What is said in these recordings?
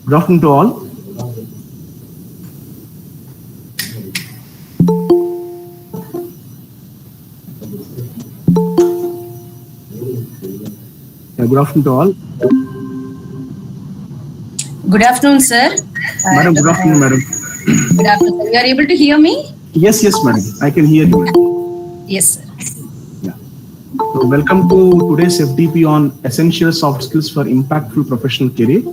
Good afternoon to all. Good afternoon to all. Good afternoon, sir. Madam, good afternoon, madam. Good afternoon, sir. You are able to hear me? Yes, madam. I can hear you, madam. Yes, sir. Yeah. So welcome to today's FDP on Essential Soft Skills for Impactful Professional Career.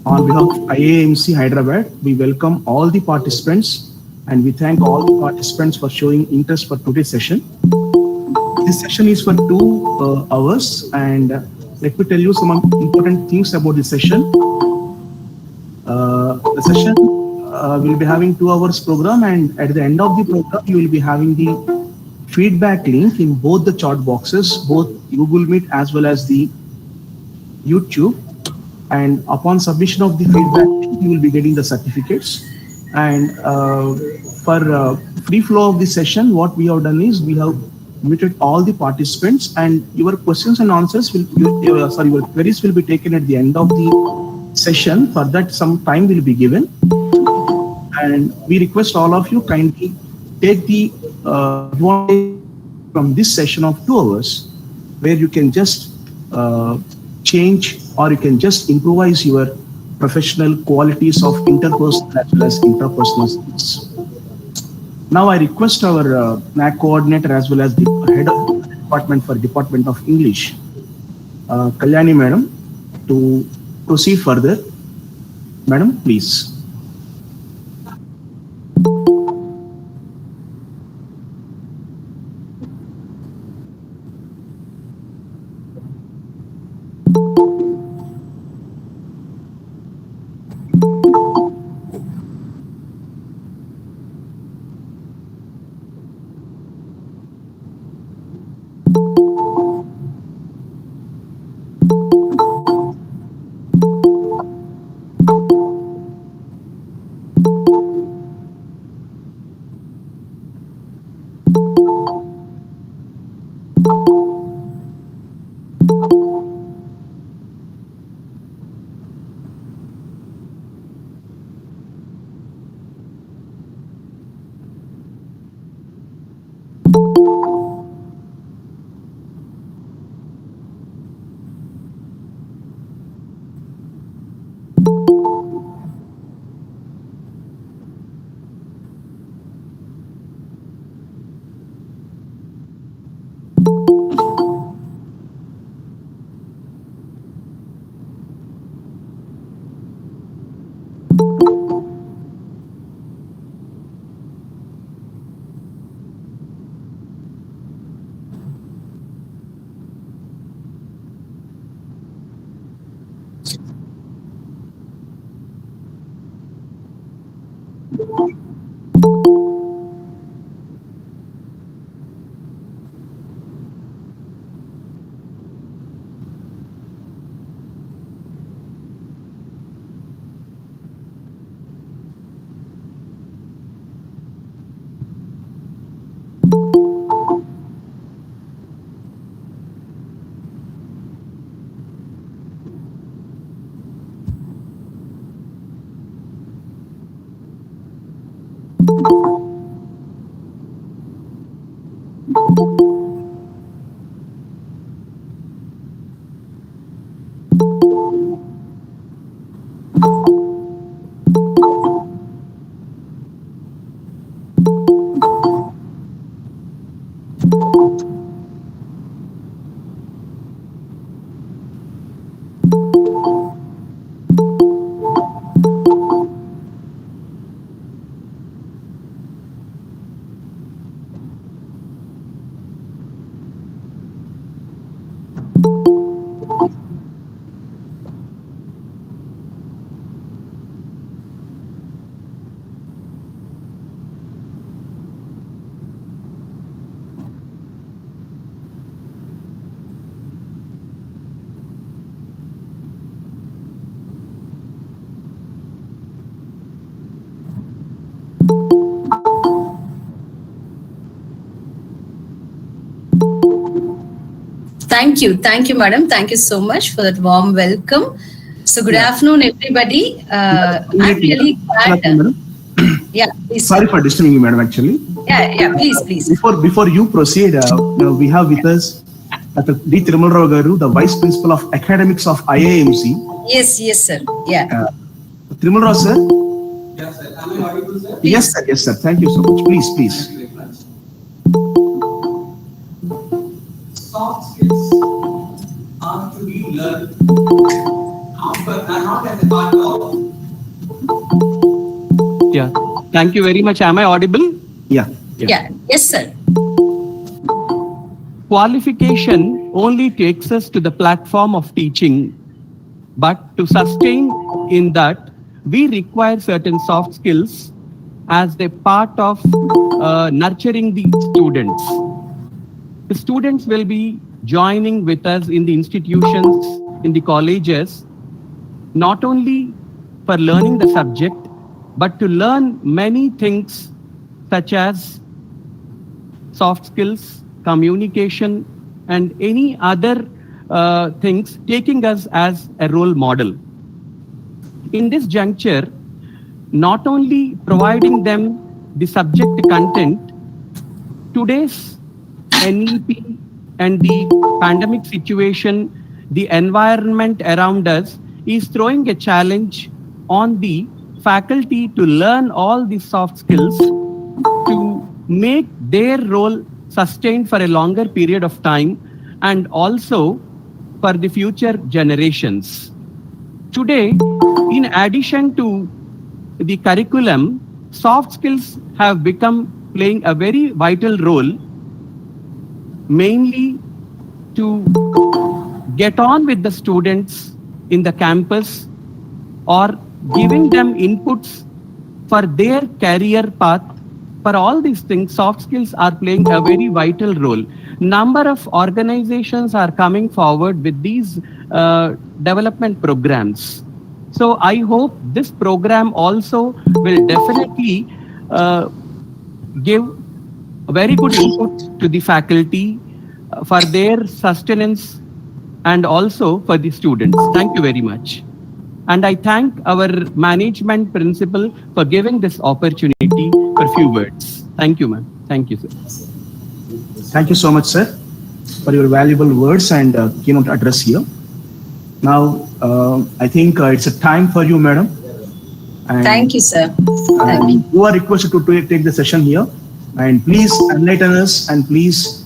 On behalf of IIMC Hyderabad, we welcome all the participants and we thank all the participants for showing interest for today's session. This session is for 2 hours and let me tell you some important things about this session. The session will be having 2 hours program, and at the end of the program, you will be having the feedback link in both the chat boxes, both Google Meet as well as the YouTube. And upon submission of the feedback, you will be getting the certificates. And for free flow of the session, what we have done is we have muted all the participants, and your questions and answers your queries will be taken at the end of the session. For that, some time will be given, and we request all of you kindly take the advantage from this session of 2 hours, where you can just change or you can just improvise your professional qualities of interpersonal as well as intrapersonal skills. Now I request our NAC coordinator as well as the head of the Department of English, Kalyani madam, to proceed further. Madam, please. Thank you, madam. Thank you so much for that warm welcome. So good afternoon, everybody. I'm really glad. Yeah, please. Sorry for disturbing you, madam. Actually, Yeah, please. Before you proceed, we have with us Dr. D. Thirumal Rao Garu, the Vice Principal of Academics of IIMC. Yes, sir. Yeah. Thirumal Rao, sir. Yes, sir. Am I audible, sir? Yes, sir. Thank you so much. Please. Thank you very much. Soft skills are to be learned not as a part of. Yeah. Thank you very much. Am I audible? Yeah. Yes, sir. Qualification only takes us to the platform of teaching, but to sustain in that, we require certain soft skills as a part of nurturing the students. The students will be joining with us in the institutions, in the colleges, not only for learning the subject, but to learn many things such as soft skills, communication, and any other things, taking us as a role model. In this juncture, not only providing them the subject content, today's NEP and the pandemic situation, the environment around us is throwing a challenge on the faculty to learn all these soft skills to make their role sustained for a longer period of time and also for the future generations. Today, in addition to the curriculum, soft skills have become playing a very vital role, mainly to get on with the students in the campus or giving them inputs for their career path. For all these things, soft skills are playing a very vital role. Number of organizations are coming forward with these development programs. So I hope this program also will definitely give a very good input to the faculty for their sustenance and also for the students. Thank you very much. And I thank our management principal for giving this opportunity for a few words. Thank you, ma'am. Thank you, sir. Thank you so much, sir, for your valuable words and keynote address here. Now, I think it's a time for you, madam. And, Thank you, sir. Thank you. You are requested to take the session here. And please enlighten us and please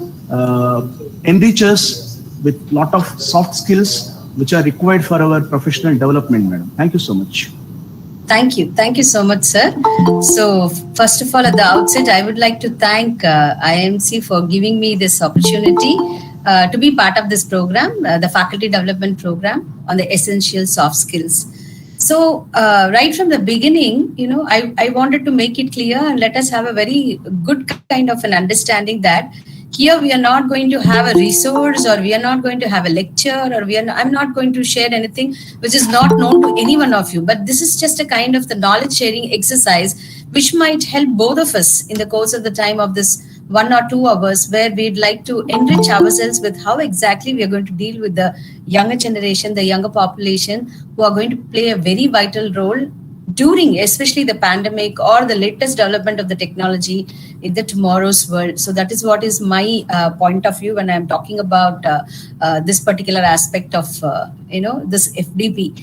enrich us with a lot of soft skills which are required for our professional development, madam. Thank you so much. Thank you so much, sir. So first of all, at the outset, I would like to thank IIMC for giving me this opportunity to be part of this program, the faculty development program on the essential soft skills. So right from the beginning, I wanted to make it clear and let us have a very good kind of an understanding that here we are not going to have a resource or we are not going to have a lecture or I'm not going to share anything which is not known to any one of you. But this is just a kind of the knowledge sharing exercise which might help both of us in the course of the time of this 1 or 2 hours where we'd like to enrich ourselves with how exactly we are going to deal with the younger generation, the younger population who are going to play a very vital role during especially the pandemic or the latest development of the technology in the tomorrow's world. So that is what is my point of view when I'm talking about this particular aspect of, this FDP.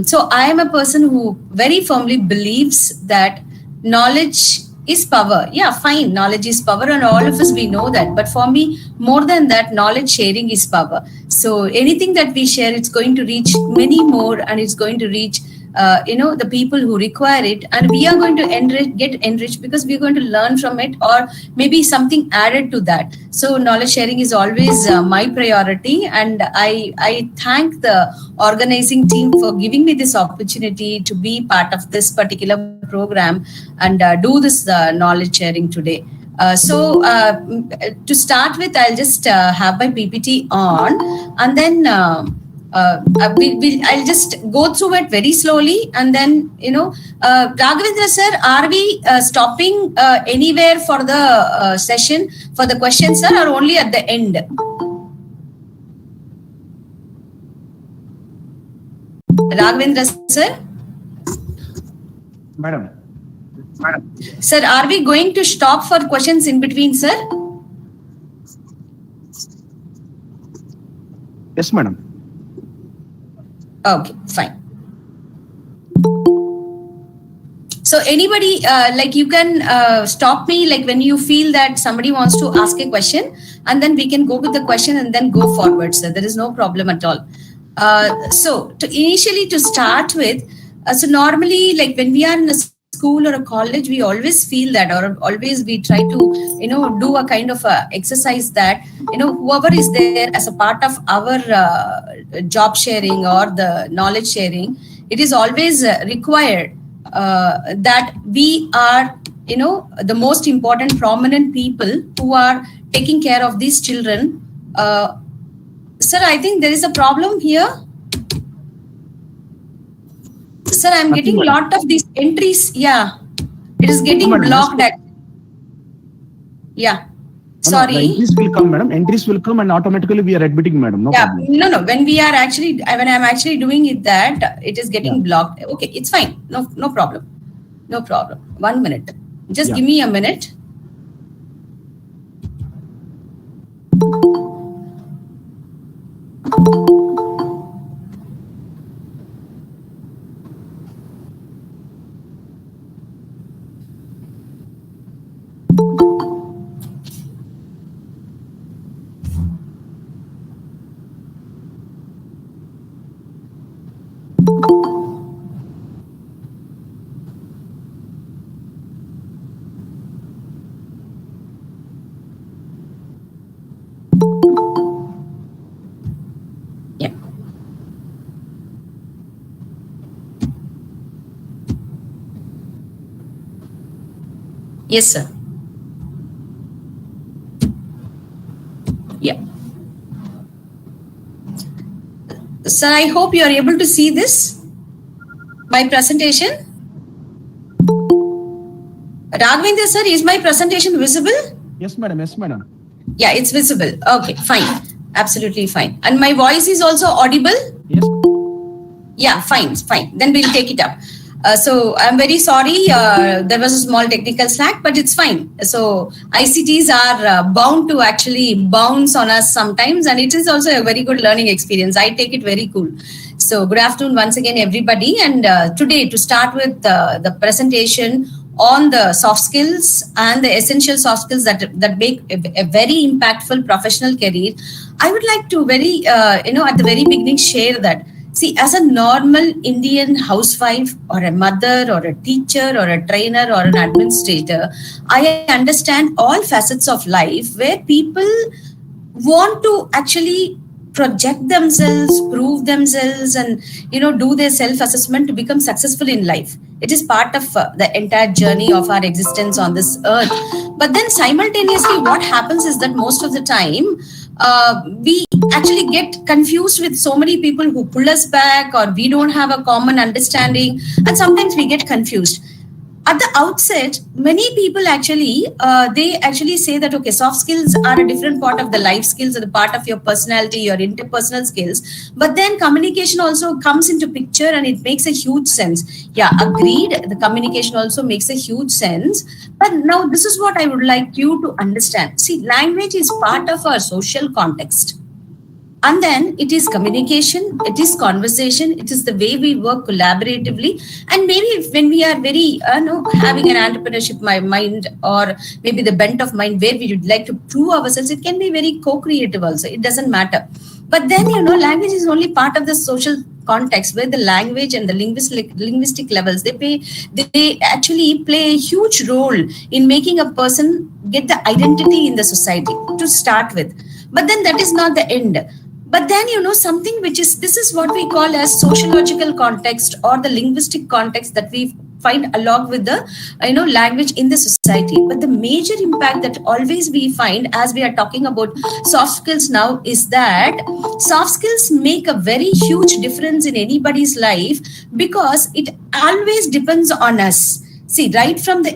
So I am a person who very firmly believes that knowledge is power. Yeah, fine. Knowledge is power and all of us, we know that. But for me, more than that, knowledge sharing is power. So anything that we share, it's going to reach many more and it's going to reach the people who require it, and we are going to get enriched because we're going to learn from it or maybe something added to that. So knowledge sharing is always my priority, and I thank the organizing team for giving me this opportunity to be part of this particular program and do this knowledge sharing today. So to start with, I'll just have my PPT on, and then I'll just go through it very slowly, and then Raghavendra sir, are we stopping anywhere for the session for the questions, sir, or only at the end? Raghavendra sir? Madam. Sir, are we going to stop for questions in between, sir? Yes, madam. Okay, fine. So anybody, like you can stop me like when you feel that somebody wants to ask a question, and then we can go with the question and then go forward, sir. There is no problem at all. So to start with, so normally like when we are in a school or a college, we always feel that, or always we try to, do a kind of exercise that, whoever is there as a part of our job sharing or the knowledge sharing, it is always required that we are, the most important prominent people who are taking care of these children. Sir, I think there is a problem here. Sir, I'm getting a lot of these entries. Yeah, it is getting blocked. Yeah, sorry. No, entries will come, madam. Entries will come and automatically we are admitting, madam. No problem. No. When I'm actually doing it, that it is getting blocked. Okay, it's fine. No problem. No problem. 1 minute. Just give me a minute. Yeah. Yes, sir. Yeah. Sir, I hope you are able to see this, my presentation. Raghavendra sir, is my presentation visible? Yes, madam. Yes, madam. Yeah, it's visible. Okay, fine. Absolutely fine. And my voice is also audible? Yes. Yeah, fine. Then we'll take it up. So I'm very sorry. There was a small technical slack, but it's fine. So ICTs are bound to actually bounce on us sometimes, and it is also a very good learning experience. I take it very cool. So good afternoon once again, everybody. And today, to start with the presentation on the soft skills and the essential soft skills that make a very impactful professional career, I would like to at the very beginning share that. See, as a normal Indian housewife or a mother or a teacher or a trainer or an administrator, I understand all facets of life where people want to actually project themselves, prove themselves, and do their self-assessment to become successful in life. It is part of the entire journey of our existence on this earth. But then simultaneously, what happens is that most of the time, we actually get confused with so many people who pull us back, or we don't have a common understanding, and sometimes we get confused. At the outset, many people they actually say that, okay, soft skills are a different part of the life skills, or the part of your personality, your interpersonal skills. But then communication also comes into picture, and it makes a huge sense. Yeah, agreed. The communication also makes a huge sense. But now this is what I would like you to understand. See, language is part of our social context. And then it is communication, it is conversation, it is the way we work collaboratively. And maybe when we are very, having an entrepreneurship mind, or maybe the bent of mind where we would like to prove ourselves, it can be very co-creative also. It doesn't matter. But then, language is only part of the social context where the language and the linguistic levels, they actually play a huge role in making a person get the identity in the society to start with. But then that is not the end. But then, something this is what we call as sociological context, or the linguistic context that we find along with the, language in the society. But the major impact that always we find as we are talking about soft skills now is that soft skills make a very huge difference in anybody's life, because it always depends on us. See, right from the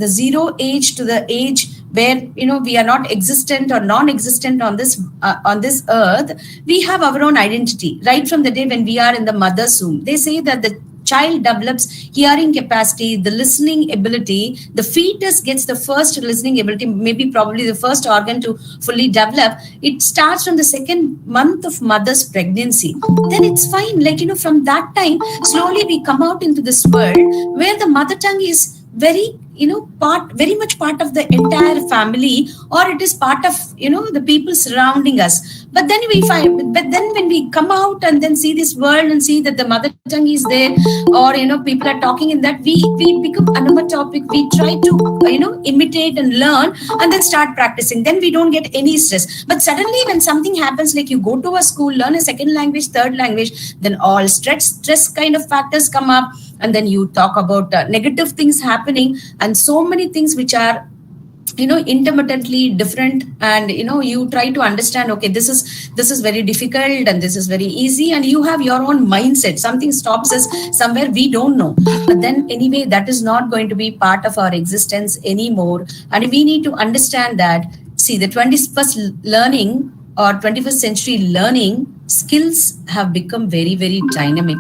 0 age to the age where we are not existent or non-existent on this earth. We have our own identity right from the day when we are in the mother's womb. They say that the child develops hearing capacity, the listening ability. The fetus gets the first listening ability, maybe probably the first organ to fully develop. It starts from the second month of mother's pregnancy. Then it's fine. From that time, slowly we come out into this world where the mother tongue is very much part of the entire family, or it is part of the people surrounding us. But then when we come out and then see this world and see that the mother tongue is there, or people are talking in that, we become onomatopic. We try to imitate and learn and then start practicing. Then we don't get any stress. But suddenly when something happens, like you go to a school, learn a second language, third language, then all stress kind of factors come up, and then you talk about negative things happening, and so many things which are intermittently different, and you try to understand, okay, this is very difficult and this is very easy, and you have your own mindset. Something stops us somewhere, we don't know, but then anyway, that is not going to be part of our existence anymore. And we need to understand that, see, the 21st learning or 21st century learning skills have become very, very dynamic.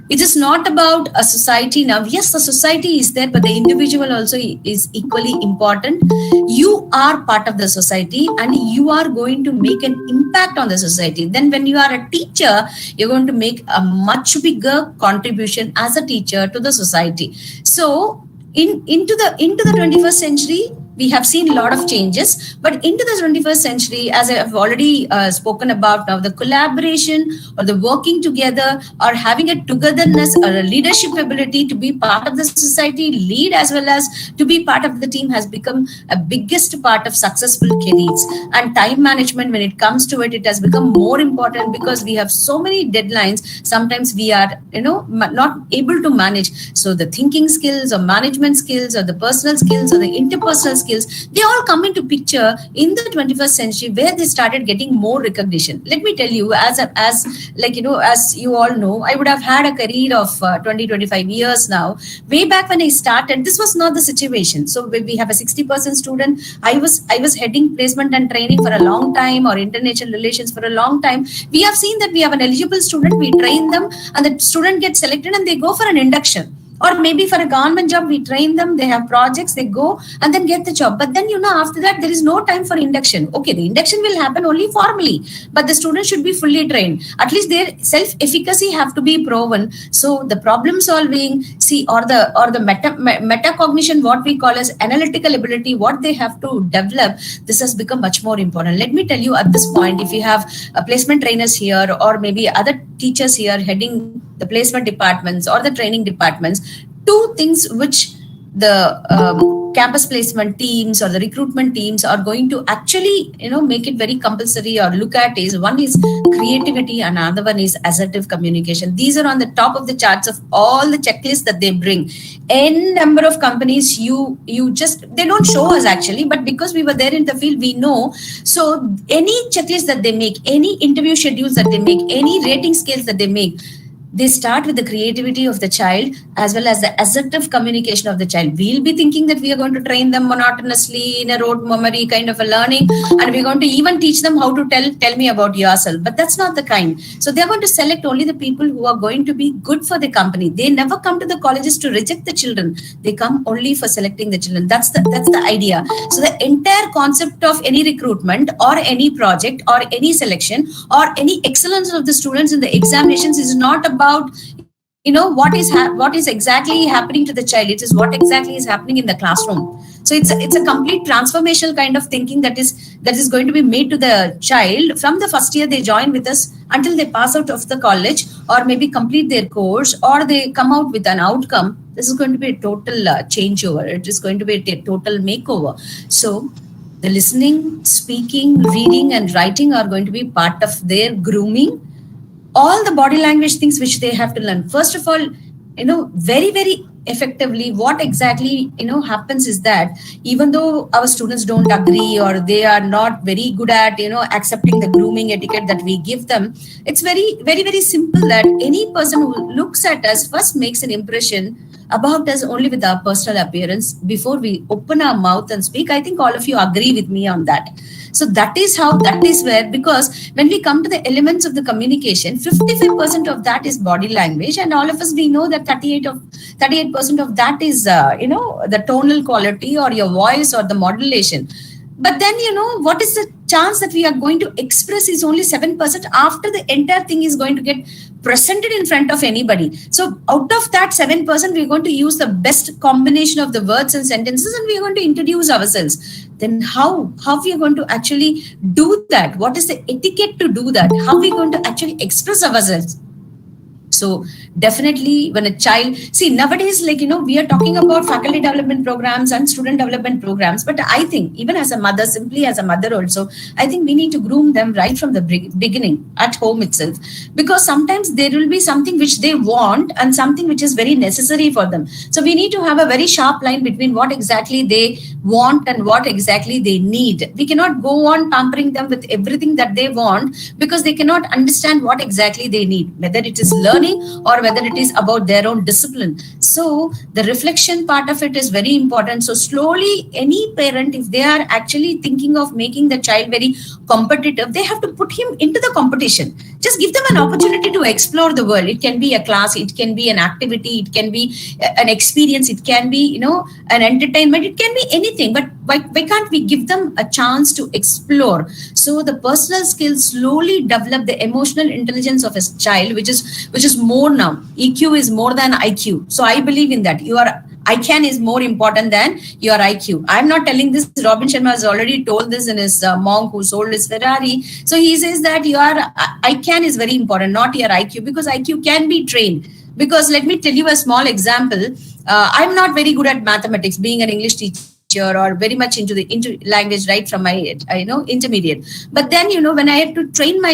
It is not about a society now. Yes, the society is there, but the individual also is equally important. You are part of the society and you are going to make an impact on the society. Then when you are a teacher, you're going to make a much bigger contribution as a teacher to the society. So into the 21st century, we have seen a lot of changes, but into the 21st century, as I have already spoken about now, the collaboration or the working together or having a togetherness or a leadership ability to be part of the society, lead as well as to be part of the team, has become a biggest part of successful careers. And time management, when it comes to it, it has become more important because we have so many deadlines. Sometimes we are, not able to manage. So the thinking skills or management skills or the personal skills or the interpersonal skills, they all come into picture in the 21st century where they started getting more recognition. Let me tell you, as you all know, I would have had a career of 20-25 years now. Way back when I started, this was not the situation. So when we have a 60% student, I was heading placement and training for a long time, or international relations for a long time. We have seen that we have an eligible student, we train them, and the student gets selected and they go for an induction. Or maybe for a government job, we train them, they have projects, they go and then get the job. But then, after that, there is no time for induction. Okay, the induction will happen only formally, but the student should be fully trained. At least their self-efficacy have to be proven. So the problem solving, or the metacognition, what we call as analytical ability, what they have to develop, this has become much more important. Let me tell you at this point, if you have placement trainers here, or maybe other teachers here heading the placement departments or the training departments, two things which the campus placement teams or the recruitment teams are going to actually make it very compulsory or look at is, one is creativity and another one is assertive communication. These are on the top of the charts of all the checklists that they bring. N number of companies, they don't show us actually, but because we were there in the field, we know. So any checklist that they make, any interview schedules that they make, any rating scales that they make, they start with the creativity of the child as well as the assertive communication of the child. We'll be thinking that we are going to train them monotonously in a rote memory kind of a learning, and we're going to even teach them how to tell me about yourself. But that's not the kind. So they're going to select only the people who are going to be good for the company. They never come to the colleges to reject the children. They come only for selecting the children. That's the idea. So the entire concept of any recruitment or any project or any selection or any excellence of the students in the examinations is not about what is exactly happening to the child. It is what exactly is happening in the classroom. So it's a complete transformational kind of thinking that is going to be made to the child from the first year they join with us until they pass out of the college or maybe complete their course or they come out with an outcome. This is going to be a total changeover. It is going to be a total makeover. So the listening, speaking, reading and writing are going to be part of their grooming. All the body language things which they have to learn. First of all, very, very effectively, what exactly, happens is that even though our students don't agree or they are not very good at, accepting the grooming etiquette that we give them, it's very, very, very simple that any person who looks at us first makes an impression about us only with our personal appearance before we open our mouth and speak. I think all of you agree with me on that. So that is where, because when we come to the elements of the communication, 55% of that is body language, and all of us, we know that 38% of that is the tonal quality or your voice or the modulation. But then, what is the chance that we are going to express is only 7% after the entire thing is going to get presented in front of anybody. So out of that 7%, we're going to use the best combination of the words and sentences, and we're going to introduce ourselves. Then how we are going to actually do that? What is the etiquette to do that? How are we going to actually express ourselves? So definitely when a child, see nowadays, we are talking about faculty development programs and student development programs, but I think even as a mother, simply as a mother also, I think we need to groom them right from the beginning at home itself, because sometimes there will be something which they want and something which is very necessary for them. So we need to have a very sharp line between what exactly they want and what exactly they need. We cannot go on pampering them with everything that they want, because they cannot understand what exactly they need, whether it is learning or whether it is about their own discipline. So the reflection part of it is very important. So slowly, any parent, if they are actually thinking of making the child very competitive, they have to put him into the competition. Just give them an opportunity to explore the world. It can be a class, it can be an activity, it can be an experience, it can be, an entertainment, it can be anything. But why can't we give them a chance to explore? So the personal skills slowly develop the emotional intelligence of a child, which is more now. EQ is more than IQ. So I believe in that. Your ICANN is more important than your IQ. I'm not telling this. Robin Sharma has already told this in his Monk Who Sold His Ferrari. So he says that your ICANN is very important, not your IQ, because IQ can be trained. Because let me tell you a small example. I'm not very good at mathematics, being an English teacher, or very much into language right from my intermediate. But then when I had to train my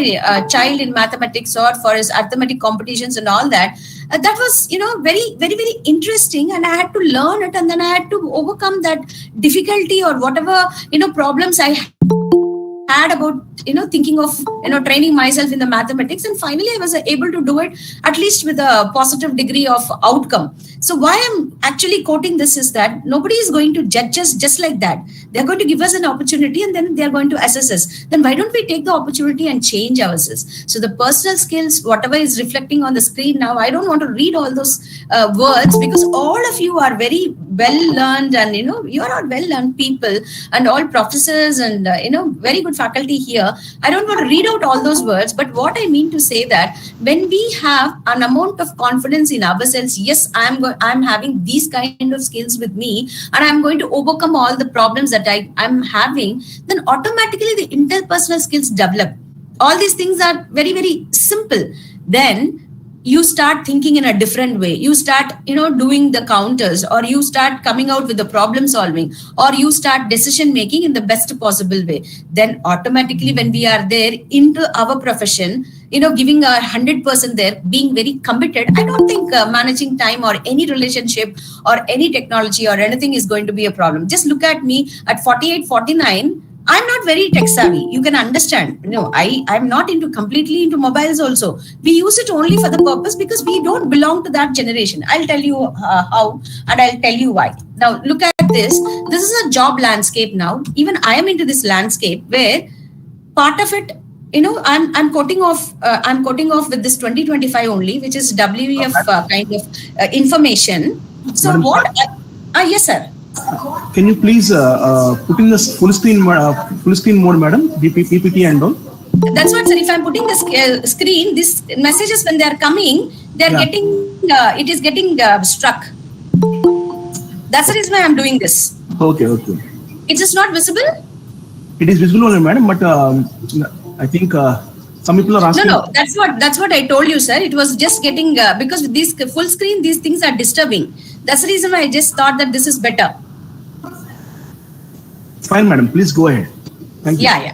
child in mathematics or for his arithmetic competitions and all that, that was very very very interesting, and I had to learn it, and then I had to overcome that difficulty or whatever problems I had about thinking of training myself in the mathematics, and finally I was able to do it at least with a positive degree of outcome. So why I'm actually quoting this is that nobody is going to judge us just like that. They're going to give us an opportunity, and then they're going to assess us. Then why don't we take the opportunity and change ourselves? So the personal skills, whatever is reflecting on the screen now, I don't want to read all those words, because all of you are very well learned, and you are all well learned people, and all professors and very good faculty here. I don't want to read out all those words, but what I mean to say that when we have an amount of confidence in ourselves, yes, I'm having these kind of skills with me, and I'm going to overcome all the problems that I'm having, then automatically the interpersonal skills develop. All these things are very very simple. Then you start thinking in a different way. You start doing the counters, or you start coming out with the problem solving, or you start decision making in the best possible way. Then automatically when we are there into our profession, giving our 100% there, being very committed, I don't think managing time or any relationship or any technology or anything is going to be a problem. Just look at me at 48, 49. I'm not very tech savvy. You can understand. I'm not completely into mobiles also. We use it only for the purpose because we don't belong to that generation. I'll tell you how, and I'll tell you why. Now look at this. This is a job landscape now. Even I am into this landscape where part of it, I'm quoting off with this 2025 only, which is WEF kind of information. So Madam, what? Yes, sir. Can you please put in this full screen mode, madam? PPT and all. That's what, sir. If I'm putting the screen, these messages when they are coming, they're getting it is getting struck. That's the reason why I'm doing this. Okay. It is not visible. It is visible only, madam. But I think some people are asking. No. That's what I told you, sir. It was just getting because with this full screen, these things are disturbing. That's the reason why I just thought that this is better. Fine, madam. Please go ahead. Thank you. Yeah.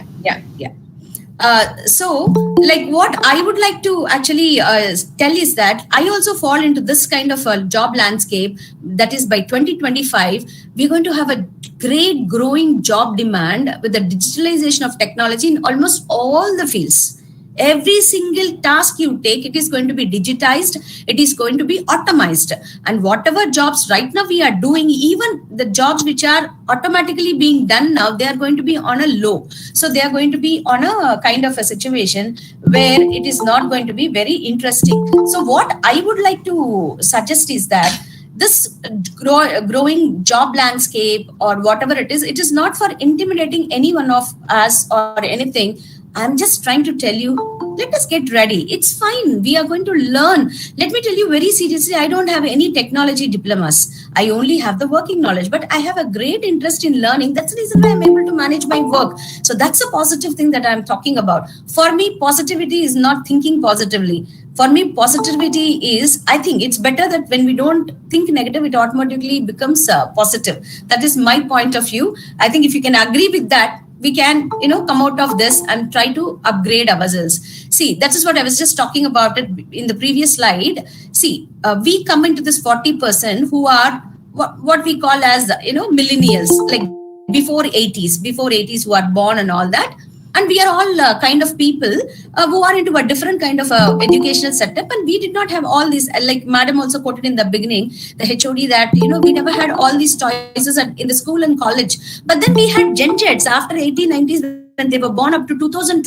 So, like what I would like to actually tell is that I also fall into this kind of a job landscape. That is, by 2025, we're going to have a great growing job demand with the digitalization of technology in almost all the fields. Every single task you take, it is going to be digitized, it is going to be automized. And whatever jobs right now we are doing, even the jobs which are automatically being done now, they are going to be on a low. So they are going to be on a kind of a situation where it is not going to be very interesting. So what I would like to suggest is that this growing job landscape or whatever it is not for intimidating any one of us or anything. I'm just trying to tell you, let us get ready. It's fine. We are going to learn. Let me tell you very seriously, I don't have any technology diplomas. I only have the working knowledge, but I have a great interest in learning. That's the reason why I'm able to manage my work. So that's a positive thing that I'm talking about. For me, positivity is not thinking positively. For me, positivity is, I think it's better that when we don't think negative, it automatically becomes positive. That is my point of view. I think if you can agree with that, we can, come out of this and try to upgrade ourselves. See, that is what I was just talking about it in the previous slide. See, we come into this 40% who are what we call as, millennials, like before 80s who are born and all that. And we are all kind of people who are into a different kind of educational setup. And we did not have all these, like Madam also quoted in the beginning, the HOD, that, we never had all these choices in the school and college. But then we had Gen Zs after 1890s. When they were born up to 2012,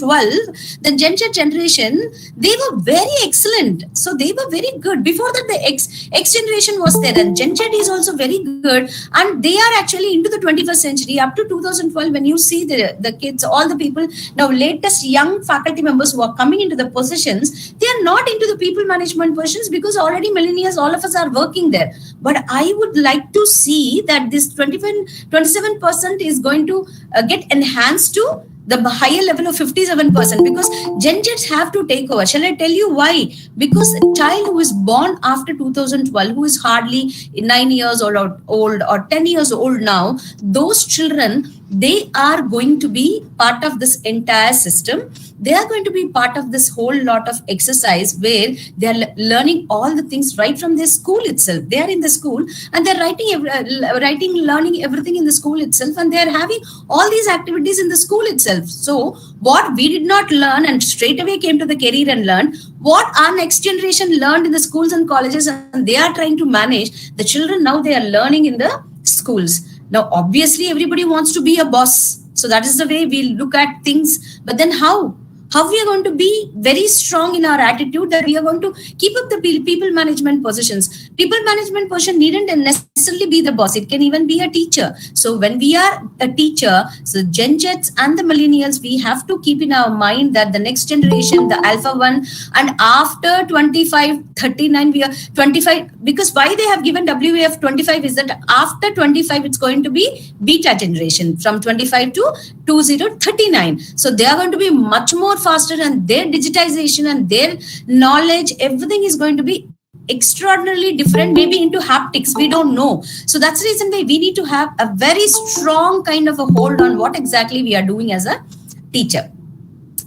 the Gen Z generation, they were very excellent. So they were very good. Before that, the X generation was there, and Gen Z is also very good. And they are actually into the 21st century. Up to 2012, when you see the kids, all the people, now latest young faculty members who are coming into the positions, they are not into the people management positions because already millennials, all of us are working there. But I would like to see that this 27% is going to get enhanced to the higher level of 57%, because Gen Zs have to take over. Shall I tell you why? Because a child who is born after 2012, who is hardly 9 years old or 10 years old now, those children, they are going to be part of this entire system. They are going to be part of this whole lot of exercise where they are learning all the things right from their school itself. They are in the school and they're learning everything in the school itself, and they're having all these activities in the school itself. So what we did not learn and straight away came to the career and learned, what our next generation learned in the schools and colleges, and they are trying to manage the children. Now they are learning in the schools. Now, obviously, everybody wants to be a boss. So that is the way we look at things. But then how we are going to be very strong in our attitude that we are going to keep up the people management positions. People management position needn't necessarily be the boss. It can even be a teacher. So when we are a teacher, so Gen Zs and the millennials, we have to keep in our mind that the next generation, the Alpha 1, and after 25, 39, we are 25, because why they have given WAF 25 is that after 25, it's going to be beta generation from 25 to 2039. So they are going to be much more faster, and their digitization and their knowledge, everything is going to be extraordinarily different, maybe into haptics, we don't know. So that's the reason why we need to have a very strong kind of a hold on what exactly we are doing as a teacher.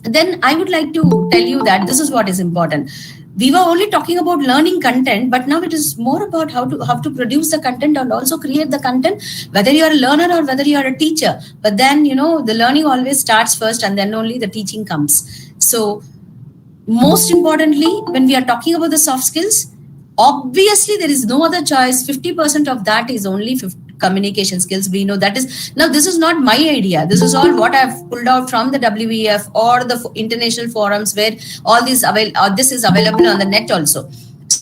Then I would like to tell you that this is what is important. We were only talking about learning content, but now it is more about how to produce the content and also create the content, whether you are a learner or whether you are a teacher. But then, the learning always starts first and then only the teaching comes. So most importantly, when we are talking about the soft skills, obviously there is no other choice. 50% of that is only communication skills. We know that is, now this is not my idea. This is all what I've pulled out from the WEF or the international forums where all these this is available on the net also.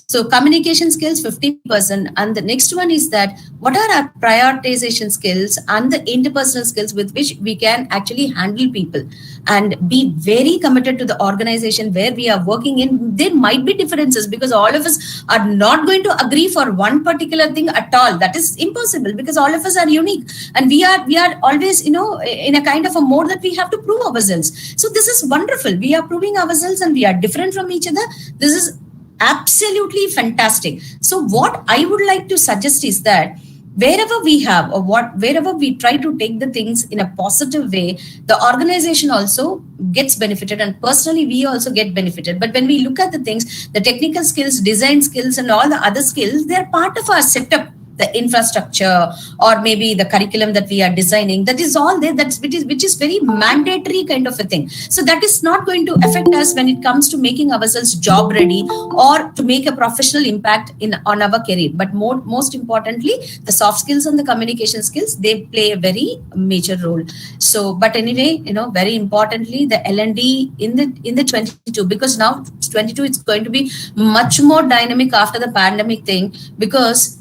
So communication skills 50%, and the next one is that what are our prioritization skills and the interpersonal skills with which we can actually handle people and be very committed to the organization where we are working in. There might be differences because all of us are not going to agree for one particular thing at all. That is impossible because all of us are unique, and we are always in a kind of a mode that we have to prove ourselves. So this is wonderful. We are proving ourselves and we are different from each other. This is absolutely fantastic. So what I would like to suggest is that wherever we have wherever we try to take the things in a positive way, the organization also gets benefited, and personally we also get benefited. But when we look at the things, the technical skills, design skills, and all the other skills, they are part of our setup. the infrastructure or maybe the curriculum that we are designing, that is all there, which is very mandatory kind of a thing. So that is not going to affect us when it comes to making ourselves job ready or to make a professional impact on our career. But most importantly, the soft skills and the communication skills, they play a very major role. So, but anyway, very importantly, the L&D in the 22, because now 22, it's going to be much more dynamic after the pandemic thing, because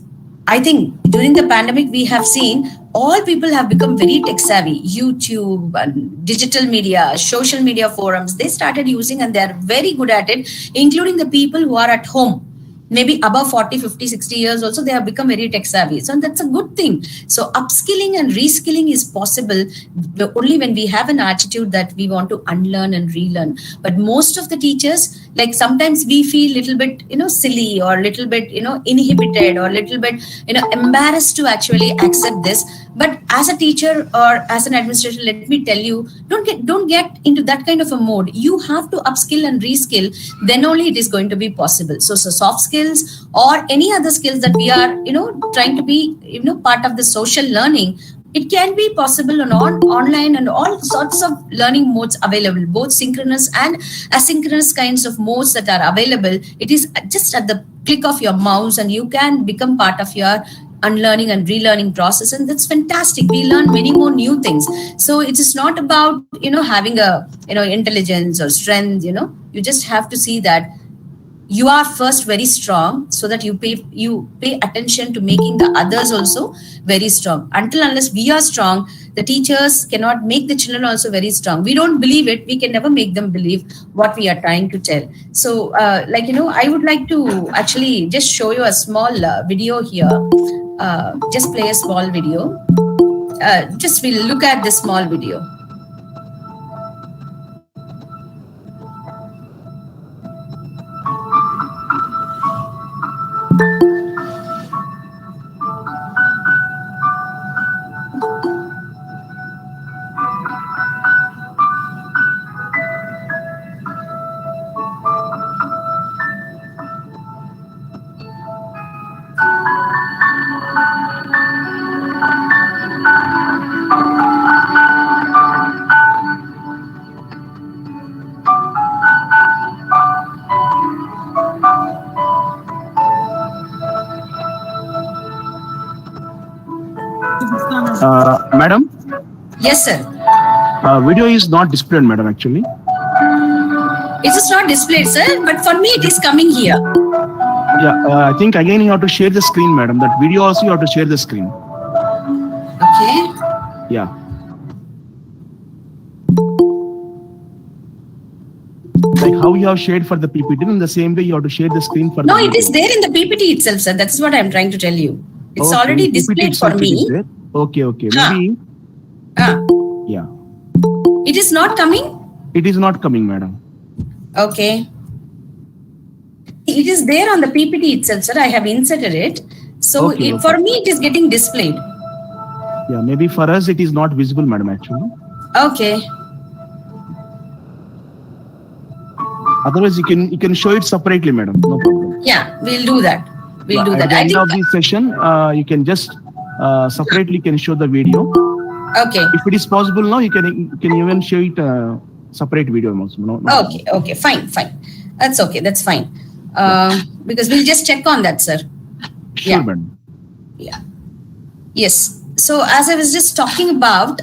I think during the pandemic, we have seen all people have become very tech savvy. YouTube, digital media, social media forums, they started using and they're very good at it, including the people who are at home. Maybe above 40, 50, 60 years also, they have become very tech savvy. So that's a good thing. So upskilling and reskilling is possible only when we have an attitude that we want to unlearn and relearn. But most of the teachers, like sometimes we feel little bit, silly or little bit, inhibited or little bit, embarrassed to actually accept this. But as a teacher or as an administrator, let me tell you, don't get into that kind of a mode. You have to upskill and reskill, then only it is going to be possible. So soft skills or any other skills that we are, trying to be, part of the social learning, it can be possible on online and all sorts of learning modes available, both synchronous and asynchronous kinds of modes that are available. It is just at the click of your mouse and you can become part of your unlearning and relearning process, and that's fantastic. We learn many more new things. So it is not about having a intelligence or strength. You just have to see that you are first very strong, so that you pay attention to making the others also very strong. Unless we are strong, the teachers cannot make the children also very strong. We don't believe it, we can never make them believe what we are trying to tell. So I would like to actually just show you a small video here. Just play a small video. Just we'll look at this small video. Madam? Yes, sir. Video is not displayed, madam, actually. It is not displayed, sir, but for me it is coming here. Yeah, I think again you have to share the screen, madam. That video also you have to share the screen. Okay. Yeah. Like how you have shared for the PPT, in the same way you have to share the screen for No, the it is there in the PPT itself, sir. That's what I'm trying to tell you. It's Okay, already PPT displayed for itself it is me. there. Okay. Ah. Maybe, Ah, yeah. it is not coming? It is not coming, madam. Okay. It is there on the PPT itself, sir. I have inserted it. So Okay, for me, it is getting displayed. Yeah, maybe for us it is not visible, madam, actually. Okay. Otherwise you can show it separately, madam. No problem. Yeah, we'll do that. We'll do At that. the I end think. of this session, you can just separately can show the video. Okay. If it is possible now, you can even show it separate video also. No problem. Okay. Fine. That's okay. That's fine. Because we'll just check on that, sir. Sure, Yeah. madam. Yeah. Yes. So as I was just talking about,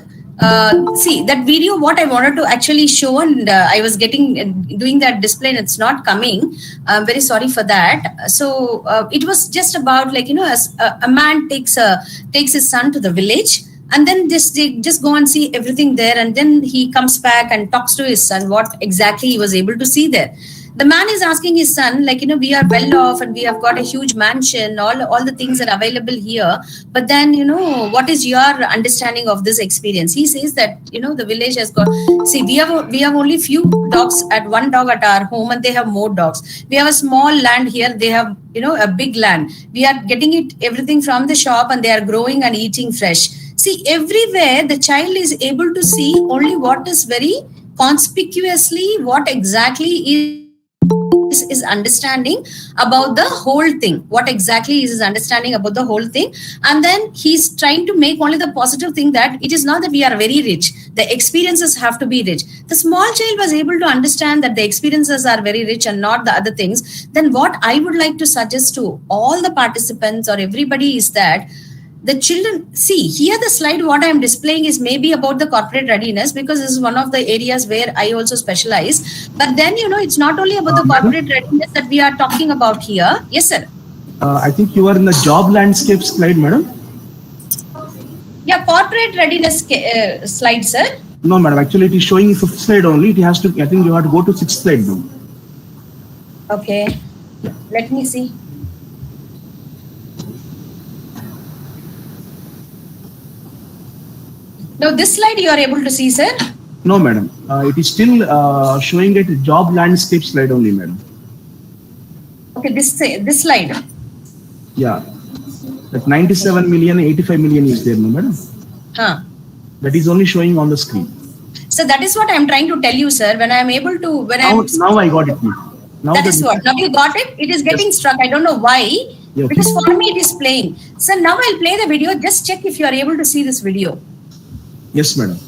see that video, what I wanted to actually show, and I was doing that display and it's not coming. I'm very sorry for that. So it was just about as a man takes his son to the village, and then they just go and see everything there, and then he comes back and talks to his son what exactly he was able to see there. The man is asking his son, we are well off and we have got a huge mansion, all the things are available here. But then, what is your understanding of this experience? He says that, the village has got, see, we have only few dogs, one dog at our home, and they have more dogs. We have a small land here. They have, a big land. We are getting everything from the shop, and they are growing and eating fresh. See, everywhere the child is able to see only what is very conspicuously, what exactly is is understanding about the whole thing. What exactly is his understanding about the whole thing? And then he's trying to make only the positive thing, that it is not that we are very rich. The experiences have to be rich. The small child was able to understand that the experiences are very rich and not the other things. Then what I would like to suggest to all the participants or everybody is that the children, see here the slide what I am displaying is maybe about the corporate readiness, because this is one of the areas where I also specialize. But then, it's not only about the corporate readiness that we are talking about here. Yes, sir. I think you are in the job landscape slide, madam. Yeah, corporate readiness slide, sir. No, madam. Actually, it is showing 5th slide only. It has to. I think you have to go to 6th slide now. Okay. Let me see. Now, this slide you are able to see, sir? No, madam. It is still showing it job landscape slide only, madam. Okay, this slide. Yeah. That 97 million, 85 million is there, no, madam? Huh. That is only showing on the screen. So that is what I am trying to tell you, sir. When I am able to, Now I got it. Now that is what. Now you got it. It is getting struck. I don't know why. Yeah, because for me it is playing. So now I'll play the video. Just check if you are able to see this video. Yes, madam.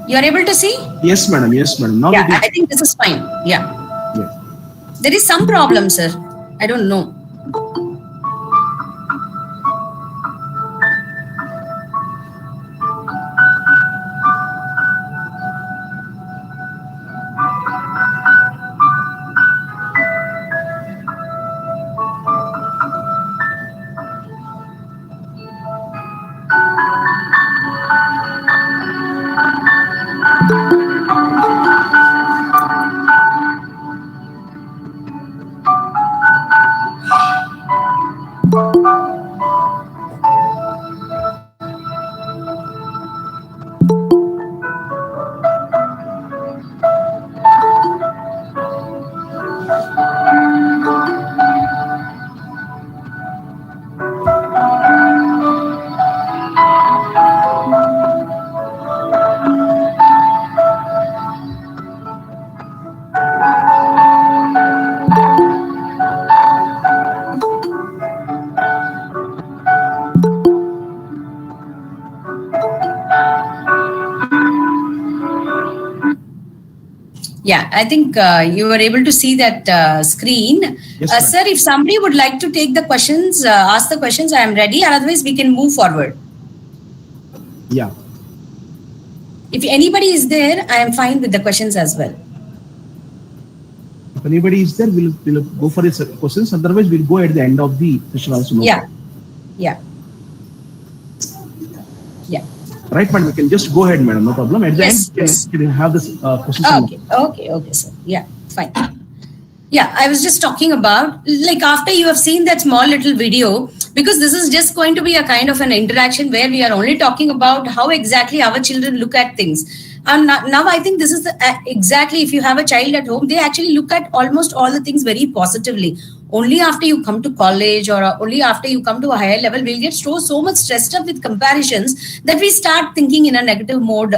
You are able to see? Yes, madam. Yes, madam. Now Yeah, I think this is fine. Yeah. Yes. There is some problem, sir. I don't know. Yeah, I think you were able to see that screen. Yes, sir, if somebody would like to take the questions, ask the questions, I am ready. Otherwise, we can move forward. Yeah. If anybody is there, I am fine with the questions as well. If anybody is there, we'll go for his questions. Otherwise, we'll go at the end of the session also. No Yeah. problem. Yeah. Yeah. Right, madam. We can just go ahead, madam. No problem. At the Yes, end, yes. you can have this questions. Okay, sir. Yeah, fine. Yeah, I was just talking about, like, after you have seen that small little video, because this is just going to be a kind of an interaction where we are only talking about how exactly our children look at things. And now I think this is exactly, if you have a child at home, they actually look at almost all the things very positively. Only after you come to college or only after you come to a higher level, we'll get so much stressed up with comparisons that we start thinking in a negative mode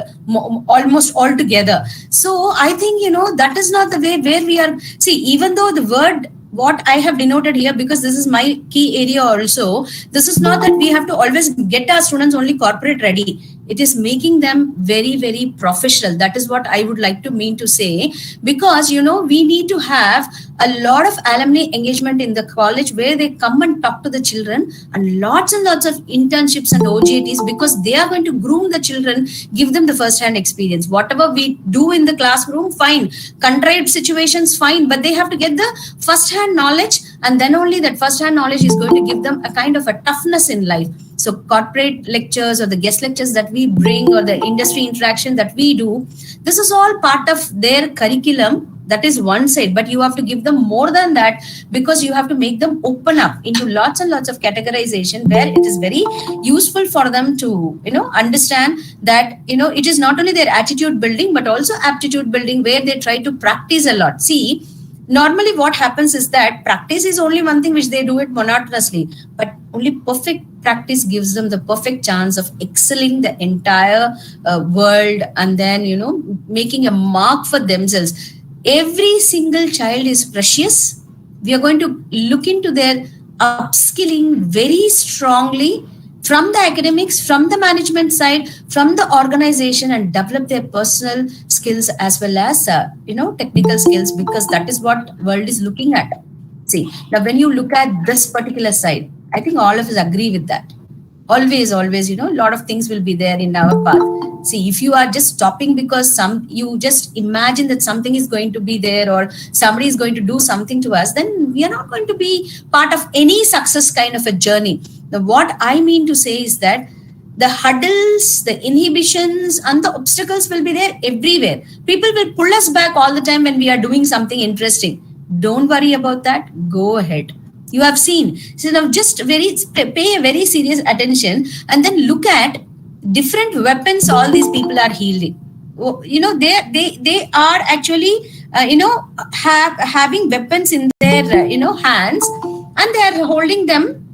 almost altogether. So I think, that is not the way where we are. See, even though the word, what I have denoted here, because this is my key area also, this is not that we have to always get our students only corporate ready. It is making them very, very professional. That is what I would like to mean to say, because, we need to have a lot of alumni engagement in the college where they come and talk to the children, and lots of internships and OJTs, because they are going to groom the children, give them the first-hand experience. Whatever we do in the classroom, fine. Contrived situations, fine. But they have to get the first-hand knowledge, and then only that first-hand knowledge is going to give them a kind of a toughness in life. So corporate lectures or the guest lectures that we bring or the industry interaction that we do, this is all part of their curriculum. That is one side, but you have to give them more than that, because you have to make them open up into lots and lots of categorization where it is very useful for them to, understand that, it is not only their attitude building, but also aptitude building, where they try to practice a lot. See, normally what happens is that practice is only one thing which they do it monotonously, but only perfect practice gives them the perfect chance of excelling the entire world, and then, making a mark for themselves. Every single child is precious. We are going to look into their upskilling very strongly from the academics, from the management side, from the organization, and develop their personal skills as well as technical skills, because that is what world is looking at. See, now when you look at this particular side, I think all of us agree with that. Always, a lot of things will be there in our path. See, if you are just stopping because you just imagine that something is going to be there or somebody is going to do something to us, then we are not going to be part of any success kind of a journey. Now, what I mean to say is that the hurdles, the inhibitions, and the obstacles will be there everywhere. People will pull us back all the time when we are doing something interesting. Don't worry about that. Go ahead. You have seen. So now just pay a very serious attention and then look at different weapons all these people are wielding. They are actually having weapons in their hands, and they are holding them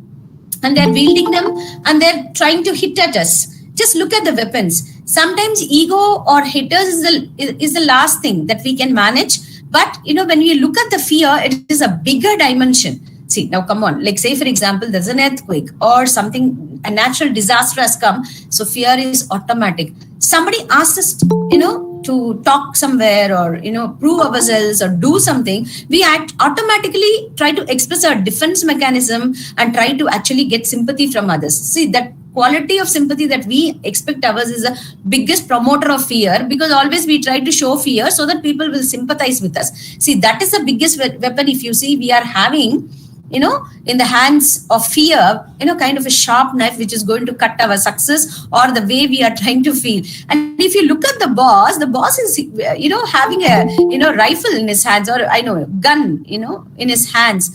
and they're wielding them and they're trying to hit at us. Just look at the weapons. Sometimes ego or hitters is the last thing that we can manage. But when we look at the fear, it is a bigger dimension. See, now come on, like say, for example, there's an earthquake or something, a natural disaster has come. So fear is automatic. Somebody asks us, to talk somewhere or, prove ourselves or do something. We automatically try to express our defense mechanism and try to actually get sympathy from others. See, that quality of sympathy that we expect ours is the biggest promoter of fear, because always we try to show fear so that people will sympathize with us. See, that is the biggest weapon. If you see, we are having in the hands of fear, kind of a sharp knife, which is going to cut our success or the way we are trying to feel. And if you look at the boss is, having a, rifle in his hands, or gun, in his hands.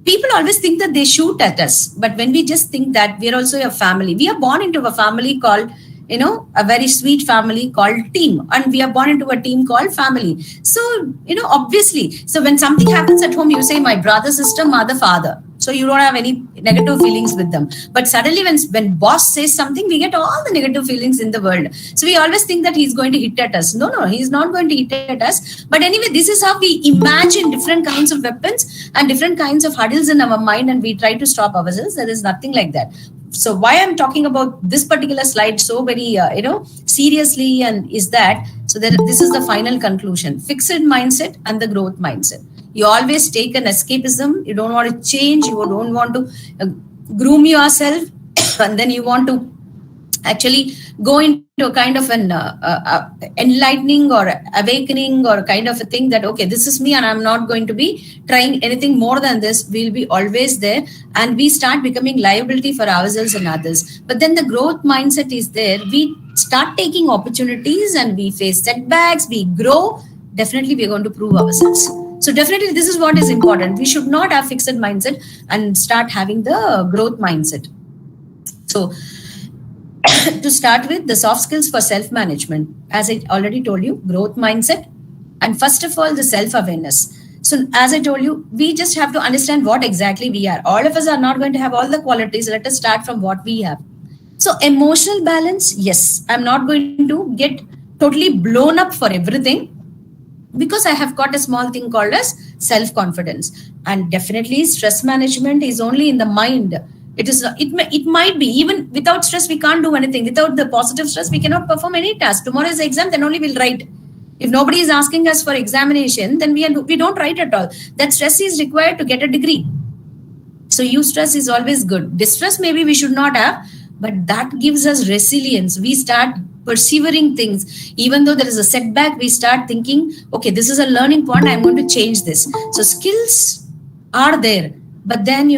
People always think that they shoot at us. But when we just think that we are also a family, we are born into a family called, a very sweet family called team. And we are born into a team called family. So, obviously, so when something happens at home, you say, my brother, sister, mother, father. So you don't have any negative feelings with them. But suddenly when boss says something, we get all the negative feelings in the world. So we always think that he's going to hit at us. No, he's not going to hit at us. But anyway, this is how we imagine different kinds of weapons and different kinds of hurdles in our mind, and we try to stop ourselves. There is nothing like that. So why I'm talking about this particular slide so very, seriously, and is that, so that this is the final conclusion: fixed mindset and the growth mindset. You always take an escapism. You don't want to change. You don't want to groom yourself. And then you want to actually go into a kind of an enlightening or awakening or kind of a thing that, okay, this is me and I'm not going to be trying anything more than this. We'll be always there, and we start becoming liability for ourselves and others. But then the growth mindset is there. We start taking opportunities and we face setbacks, we grow. Definitely we're going to prove ourselves. So definitely this is what is important. We should not have fixed mindset and start having the growth mindset. So to start with, the soft skills for self-management, as I already told you, growth mindset, and first of all, the self-awareness. So as I told you, we just have to understand what exactly we are. All of us are not going to have all the qualities. Let us start from what we have. So emotional balance, yes, I'm not going to get totally blown up for everything, because I have got a small thing called as self-confidence. And definitely stress management is only in the mind. It might be, even without stress, we can't do anything. Without the positive stress, we cannot perform any task. Tomorrow is the exam, then only we'll write. If nobody is asking us for examination, then we don't write at all. That stress is required to get a degree. So eustress is always good. Distress maybe we should not have, but that gives us resilience. We start persevering things. Even though there is a setback, we start thinking, okay, this is a learning point, I'm going to change this. So skills are there. But then,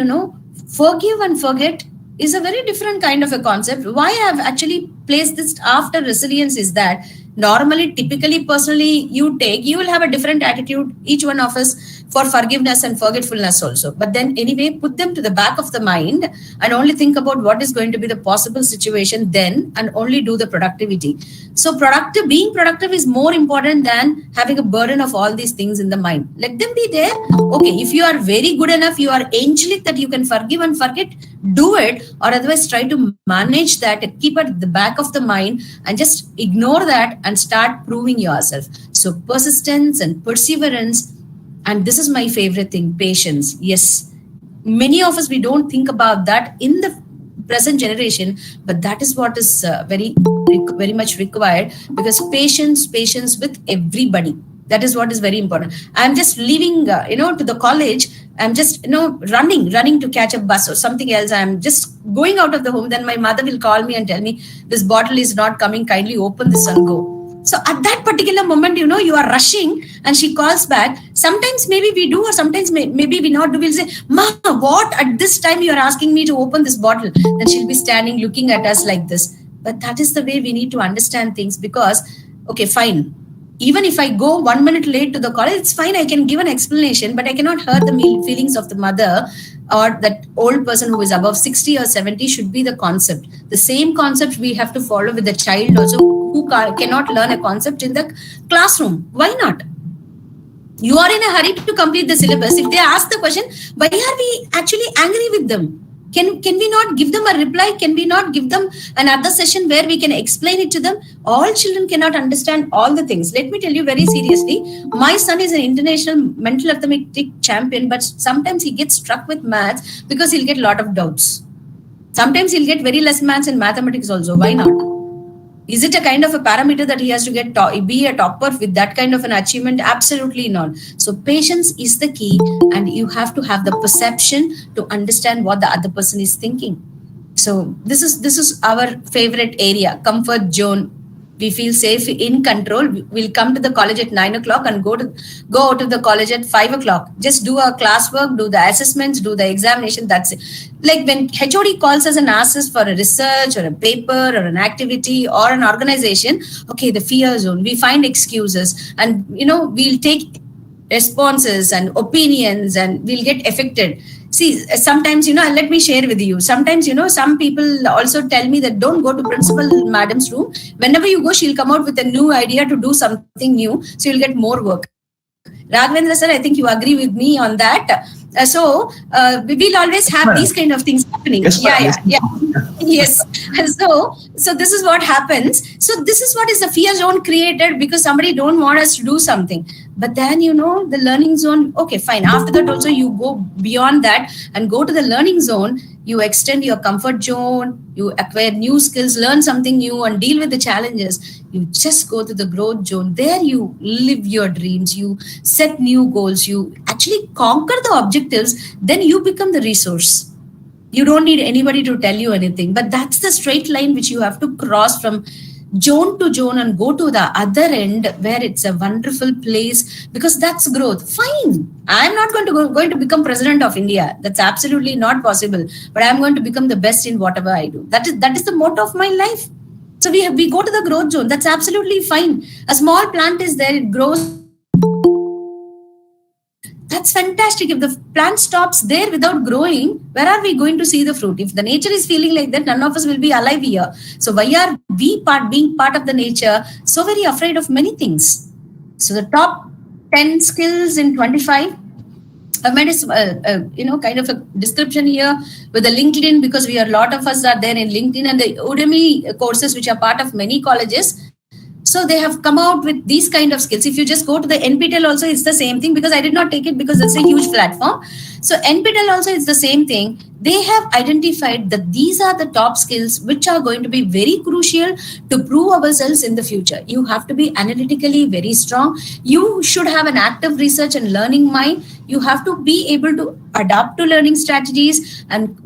forgive and forget is a very different kind of a concept. Why I have actually placed this after resilience is that normally, typically, personally, you will have a different attitude. Each one of us for forgiveness and forgetfulness also. But then anyway, put them to the back of the mind and only think about what is going to be the possible situation then, and only do the productivity. So being productive is more important than having a burden of all these things in the mind. Let them be there. Okay, if you are very good enough, you are angelic that you can forgive and forget, do it, or otherwise try to manage that, keep it at the back of the mind and just ignore that and start proving yourself. So persistence and perseverance, and this is my favorite thing, patience. Yes, many of us, we don't think about that in the present generation, but that is what is very much required, because patience with everybody, that is what is very important. I'm just leaving to the college, I'm just running to catch a bus or something else, I'm just going out of the home, then my mother will call me and tell me, this bottle is not coming, kindly open this and go. So at that particular moment, you are rushing and she calls back. Sometimes maybe we do, or sometimes maybe we not do. We'll say, Ma, what? At this time you are asking me to open this bottle. Then she'll be standing looking at us like this. But that is the way we need to understand things, because, okay, fine. Even if I go 1 minute late to the college, it's fine. I can give an explanation, but I cannot hurt the feelings of the mother or that old person who is above 60 or 70 should be the concept. The same concept we have to follow with the child also, who cannot learn a concept in the classroom. Why not? You are in a hurry to complete the syllabus. If they ask the question, why are we actually angry with them? Can we not give them a reply? Can we not give them another session where we can explain it to them? All children cannot understand all the things. Let me tell you very seriously, my son is an international mental arithmetic champion, but sometimes he gets struck with maths because he'll get a lot of doubts. Sometimes he'll get very less maths in mathematics also. Why not? Is it a kind of a parameter that he has to be a topper with that kind of an achievement? Absolutely not. So patience is the key, and you have to have the perception to understand what the other person is thinking. So this is our favorite area, comfort zone. We feel safe, in control. We'll come to the college at 9 o'clock and go out of the college at 5 o'clock. Just do our classwork, do the assessments, do the examination. That's it. Like when HOD calls us and asks us for a research or a paper or an activity or an organization, okay, the fear zone, we find excuses and, we'll take responses and opinions and we'll get affected. See, sometimes, let me share with you. Sometimes, some people also tell me that don't go to principal madam's room. Whenever you go, she'll come out with a new idea to do something new. So you'll get more work. Raghavendra sir, I think you agree with me on that. We will always have these kind of things happening. Yes, yeah. Yes. So this is what happens. So this is what is the fear zone created, because somebody don't want us to do something. But then, the learning zone, okay, fine. After that also you go beyond that and go to the learning zone. You extend your comfort zone, you acquire new skills, learn something new and deal with the challenges. You just go to the growth zone. There you live your dreams, you set new goals, you actually conquer the objectives, then you become the resource. You don't need anybody to tell you anything, but that's the straight line which you have to cross from zone to zone and go to the other end where it's a wonderful place, because that's growth. Fine. I'm not going to become president of India. That's absolutely not possible. But I'm going to become the best in whatever I do. That is the motto of my life. So we go to the growth zone. That's absolutely fine. A small plant is there. It grows. That's fantastic. If the plant stops there without growing, where are we going to see the fruit? If the nature is feeling like that, none of us will be alive here. So why are we being part of the nature so very afraid of many things? So the top 10 skills in 25. I've made a kind of a description here with the LinkedIn, because a lot of us are there in LinkedIn and the Udemy courses, which are part of many colleges. So they have come out with these kind of skills. If you just go to the NPTEL also, it's the same thing, because I did not take it because it's a huge platform. So NPTEL also is the same thing. They have identified that these are the top skills which are going to be very crucial to prove ourselves in the future. You have to be analytically very strong. You should have an active research and learning mind. You have to be able to adapt to learning strategies and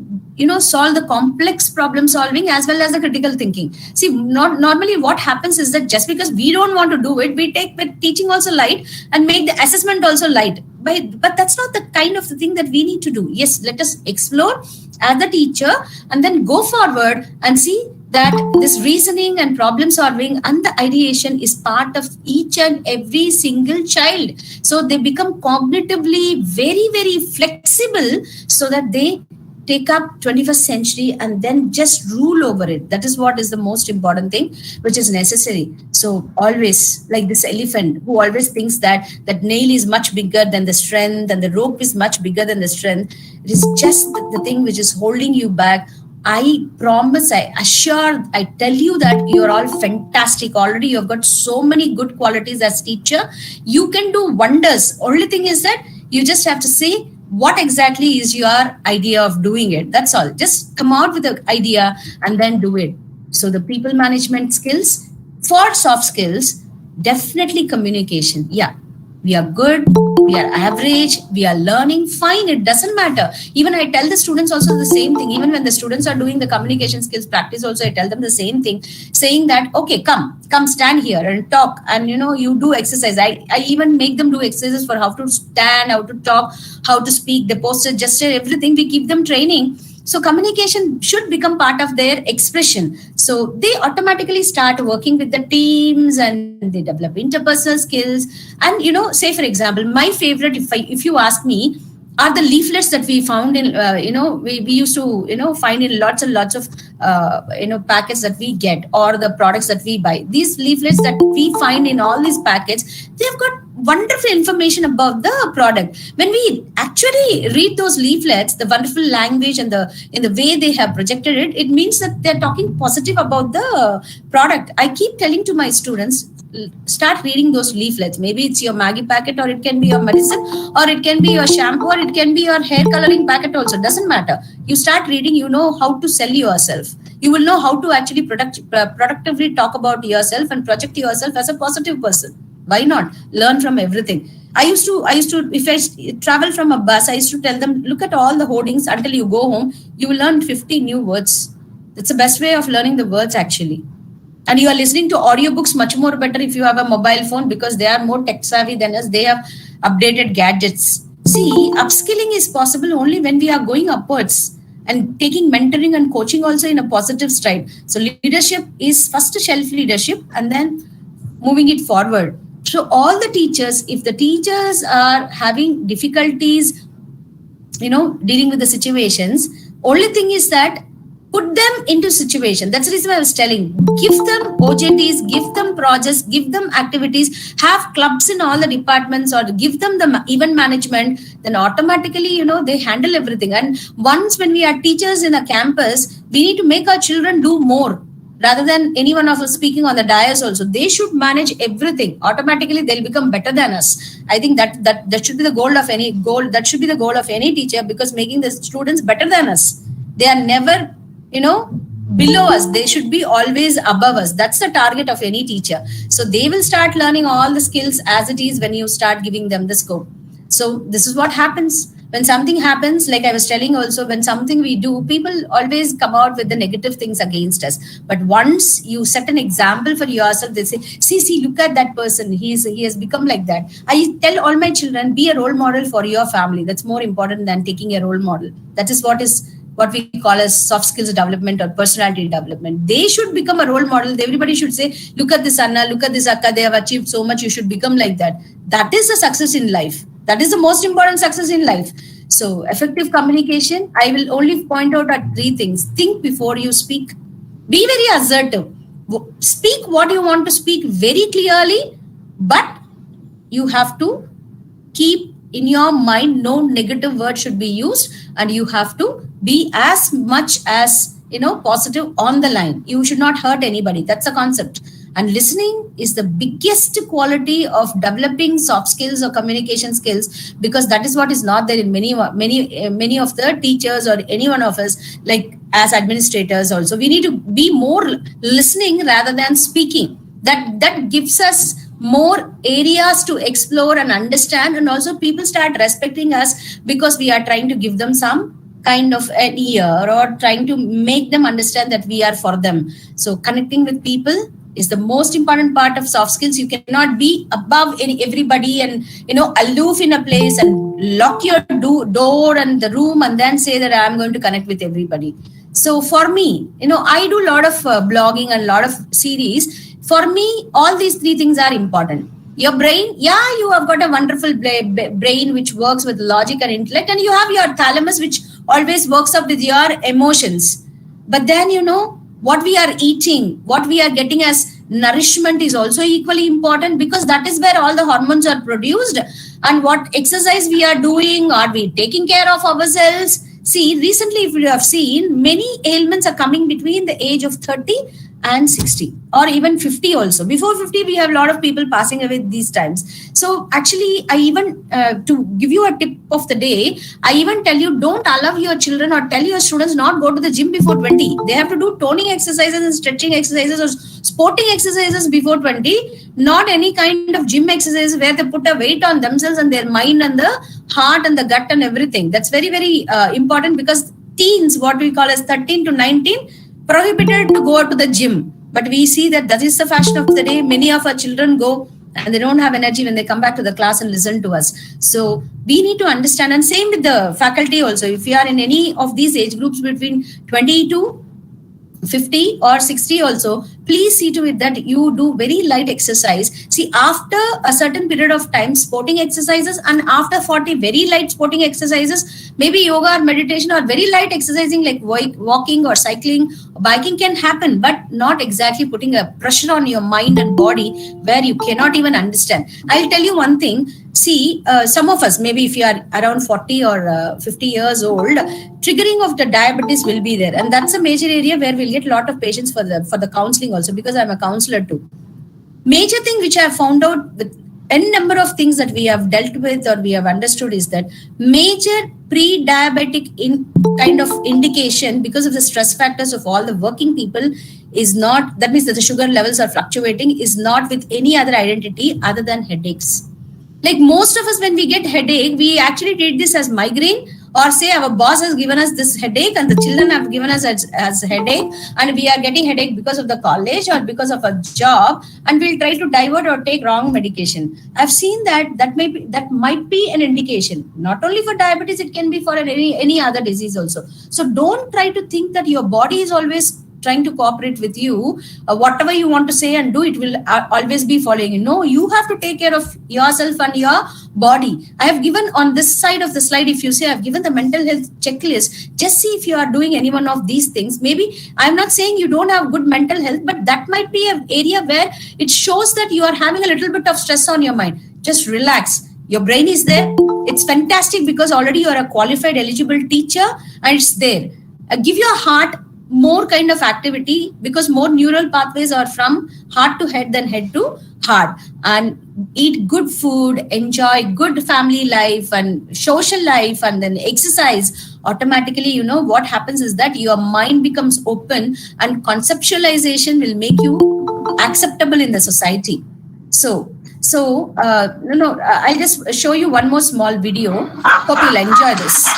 solve the complex problem solving as well as the critical thinking. See, normally what happens is that just because we don't want to do it, we take the teaching also light and make the assessment also light. But that's not the kind of the thing that we need to do. Yes, let us explore as the teacher and then go forward and see that this reasoning and problem solving and the ideation is part of each and every single child. So they become cognitively very, very flexible so that they take up 21st century and then just rule over it. That is what is the most important thing, which is necessary. So always, like this elephant who always thinks that that nail is much bigger than the strength and the rope is much bigger than the strength. It is just the thing which is holding you back. I promise, I assure, I tell you that you're all fantastic. Already you've got so many good qualities as teacher. You can do wonders. Only thing is that you just have to say what exactly is your idea of doing it. That's all. Just come out with the idea and then do it. So the people management skills, for soft skills, definitely communication. Yeah, we are good, we are average, we are learning, fine, it doesn't matter. Even I tell the students also the same thing. Even when the students are doing the communication skills practice also, I tell them the same thing, saying that, okay, come stand here and talk, and you do exercise. I even make them do exercises for how to stand, how to talk, how to speak, the posture, gesture, everything. We keep them training. So communication should become part of their expression. So they automatically start working with the teams and they develop interpersonal skills. And, say for example, my favorite, if you ask me, are the leaflets that we found in, we used to, find in lots and lots of, packets that we get, or the products that we buy. These leaflets that we find in all these packets, they've got wonderful information about the product. When we actually read those leaflets, the wonderful language and in the way they have projected it, it means that they're talking positive about the product. I keep telling to my students, start reading those leaflets. Maybe it's your Maggie packet, or it can be your medicine, or it can be your shampoo, or it can be your hair coloring packet also. Doesn't matter. You start reading, you know how to sell yourself. You will know how to actually productively talk about yourself and project yourself as a positive person. Why not? Learn from everything. I used to, if I travel from a bus, I used to tell them, look at all the hoardings until you go home. You will learn 50 new words. That's the best way of learning the words actually. And you are listening to audiobooks much more better if you have a mobile phone, because they are more tech savvy than us. They have updated gadgets. See, upskilling is possible only when we are going upwards and taking mentoring and coaching also in a positive stride. So leadership is first shelf leadership and then moving it forward. So all the teachers, if the teachers are having difficulties, dealing with the situations, only thing is that put them into situation. That's the reason I was telling. Give them OJTs, give them projects, give them activities, have clubs in all the departments, or give them the event management. Then automatically, they handle everything. And once when we are teachers in a campus, we need to make our children do more rather than any one of us speaking on the dais also. They should manage everything. Automatically, they'll become better than us. I think that should be the goal of any goal. That should be the goal of any teacher, because making the students better than us. They are never below us. They should be always above us. That's the target of any teacher. So they will start learning all the skills as it is when you start giving them the scope. So this is what happens. When something happens, like I was telling also, when something we do, people always come out with the negative things against us. But once you set an example for yourself, they say, see, look at that person. He has become like that. I tell all my children, be a role model for your family. That's more important than taking a role model. That is what we call as soft skills development or personality development. They should become a role model. Everybody should say, look at this Anna, look at this Akka, they have achieved so much, you should become like that. That is a success in life. That is the most important success in life. So effective communication, I will only point out at 3 things. Think before you speak. Be very assertive. Speak what you want to speak very clearly, but you have to keep in your mind no negative word should be used, and you have to be as much as positive on the line. You should not hurt anybody. That's a concept. And listening is the biggest quality of developing soft skills or communication skills, because that is what is not there in many of the teachers or any one of us, like as administrators also. We need to be more listening rather than speaking. That gives us more areas to explore and understand, and also people start respecting us because we are trying to give them some kind of an ear or trying to make them understand that we are for them. So connecting with people is the most important part of soft skills. You cannot be above everybody and aloof in a place and lock your door and the room and then say that I'm going to connect with everybody. So for me, I do a lot of blogging and a lot of series. For me, all these three things are important. Your brain, yeah, you have got a wonderful brain which works with logic and intellect, and you have your thalamus which always works up with your emotions. But then, what we are eating, what we are getting as nourishment is also equally important, because that is where all the hormones are produced. And what exercise we are doing, are we taking care of ourselves? See, recently, if you have seen, many ailments are coming between the age of 30 and 60, or even 50 also. Before 50, we have a lot of people passing away these times. So actually, I even, to give you a tip of the day, I even tell you, don't allow your children or tell your students not go to the gym before 20. They have to do toning exercises and stretching exercises or sporting exercises before 20, not any kind of gym exercise where they put a weight on themselves and their mind and the heart and the gut and everything. That's very, very important, because teens, what we call as 13 to 19, prohibited to go to the gym. But we see that is the fashion of the day. Many of our children go and they don't have energy when they come back to the class and listen to us. So we need to understand, and same with the faculty also. If you are in any of these age groups between 20 to 50 or 60 also, please see to it that you do very light exercise. See, after a certain period of time, sporting exercises, and after 40, very light sporting exercises, maybe yoga or meditation or very light exercising like walking or cycling, biking can happen, but not exactly putting a pressure on your mind and body where you cannot even understand. I'll tell you one thing. See, some of us, maybe if you are around 40 or 50 years old, triggering of the diabetes will be there. And that's a major area where we'll get a lot of patients for the counseling also, because I'm a counselor too. Major thing which I have found out with n number of things that we have dealt with or we have understood is that major pre-diabetic kind of indication, because of the stress factors of all the working people, is not, that means that the sugar levels are fluctuating, is not with any other identity other than headaches. Like most of us, when we get headache, we actually treat this as migraine, or say our boss has given us this headache and the children have given us as headache, and we are getting headache because of the college or because of a job, and we'll try to divert or take wrong medication. I've seen that might be an indication, not only for diabetes, it can be for any other disease also. So don't try to think that your body is always trying to cooperate with you. Whatever you want to say and do, it will always be following you. No, you have to take care of yourself and your body. I have given on this side of the slide, if you say, I've given the mental health checklist. Just see if you are doing any one of these things. Maybe I'm not saying you don't have good mental health, but that might be an area where it shows that you are having a little bit of stress on your mind. Just relax. Your brain is there. It's fantastic, because already you are a qualified eligible teacher and it's there. Give your heart more kind of activity, because more neural pathways are from heart to head than head to heart. And eat good food, enjoy good family life and social life, and then exercise. Automatically, what happens is that your mind becomes open and conceptualization will make you acceptable in the society. So I'll just show you one more small video. Hope you'll enjoy this.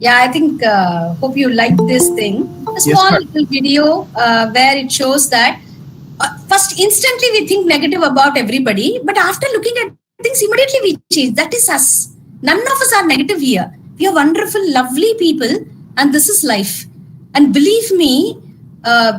Yeah, I think, hope you like this thing. A Yes, small ma'am. little video where it shows that first, instantly we think negative about everybody, but after looking at things, immediately we change. That is us. None of us are negative here. We are wonderful, lovely people, and this is life. And believe me,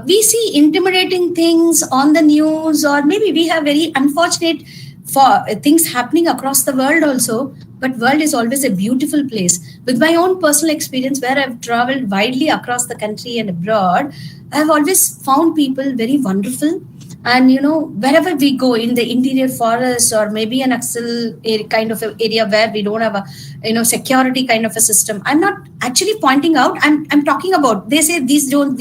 we see intimidating things on the news, or maybe we have very unfortunate for things happening across the world also. But world is always a beautiful place. With my own personal experience, where I've traveled widely across the country and abroad, I've always found people very wonderful. And wherever we go in the interior forest, or maybe an axle kind of area where we don't have a security kind of a system, I'm not actually pointing out. I'm talking about, they say these don't,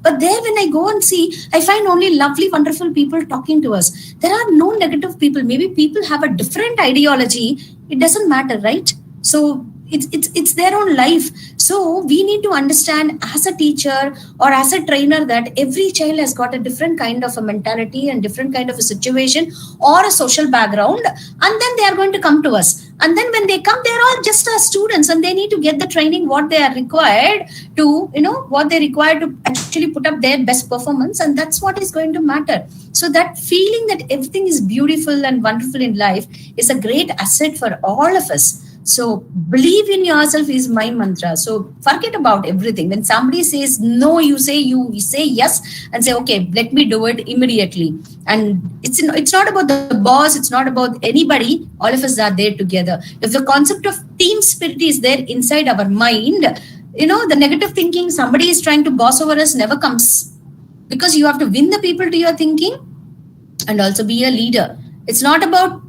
but there when I go and see, I find only lovely, wonderful people talking to us. There are no negative people. Maybe people have a different ideology. It doesn't matter, right? So it's their own life. So we need to understand as a teacher or as a trainer that every child has got a different kind of a mentality and different kind of a situation or a social background, and then they are going to come to us. And then when they come, they're all just our students, and they need to get the training what they are required to, what they require to actually put up their best performance, and that's what is going to matter. So that feeling that everything is beautiful and wonderful in life is a great asset for all of us. So believe in yourself is my mantra. So forget about everything. When somebody says no, you say yes and say, okay, let me do it immediately. And it's not about the boss. It's not about anybody. All of us are there together. If the concept of team spirit is there inside our mind, the negative thinking, somebody is trying to boss over us, never comes. Because you have to win the people to your thinking and also be a leader. It's not about,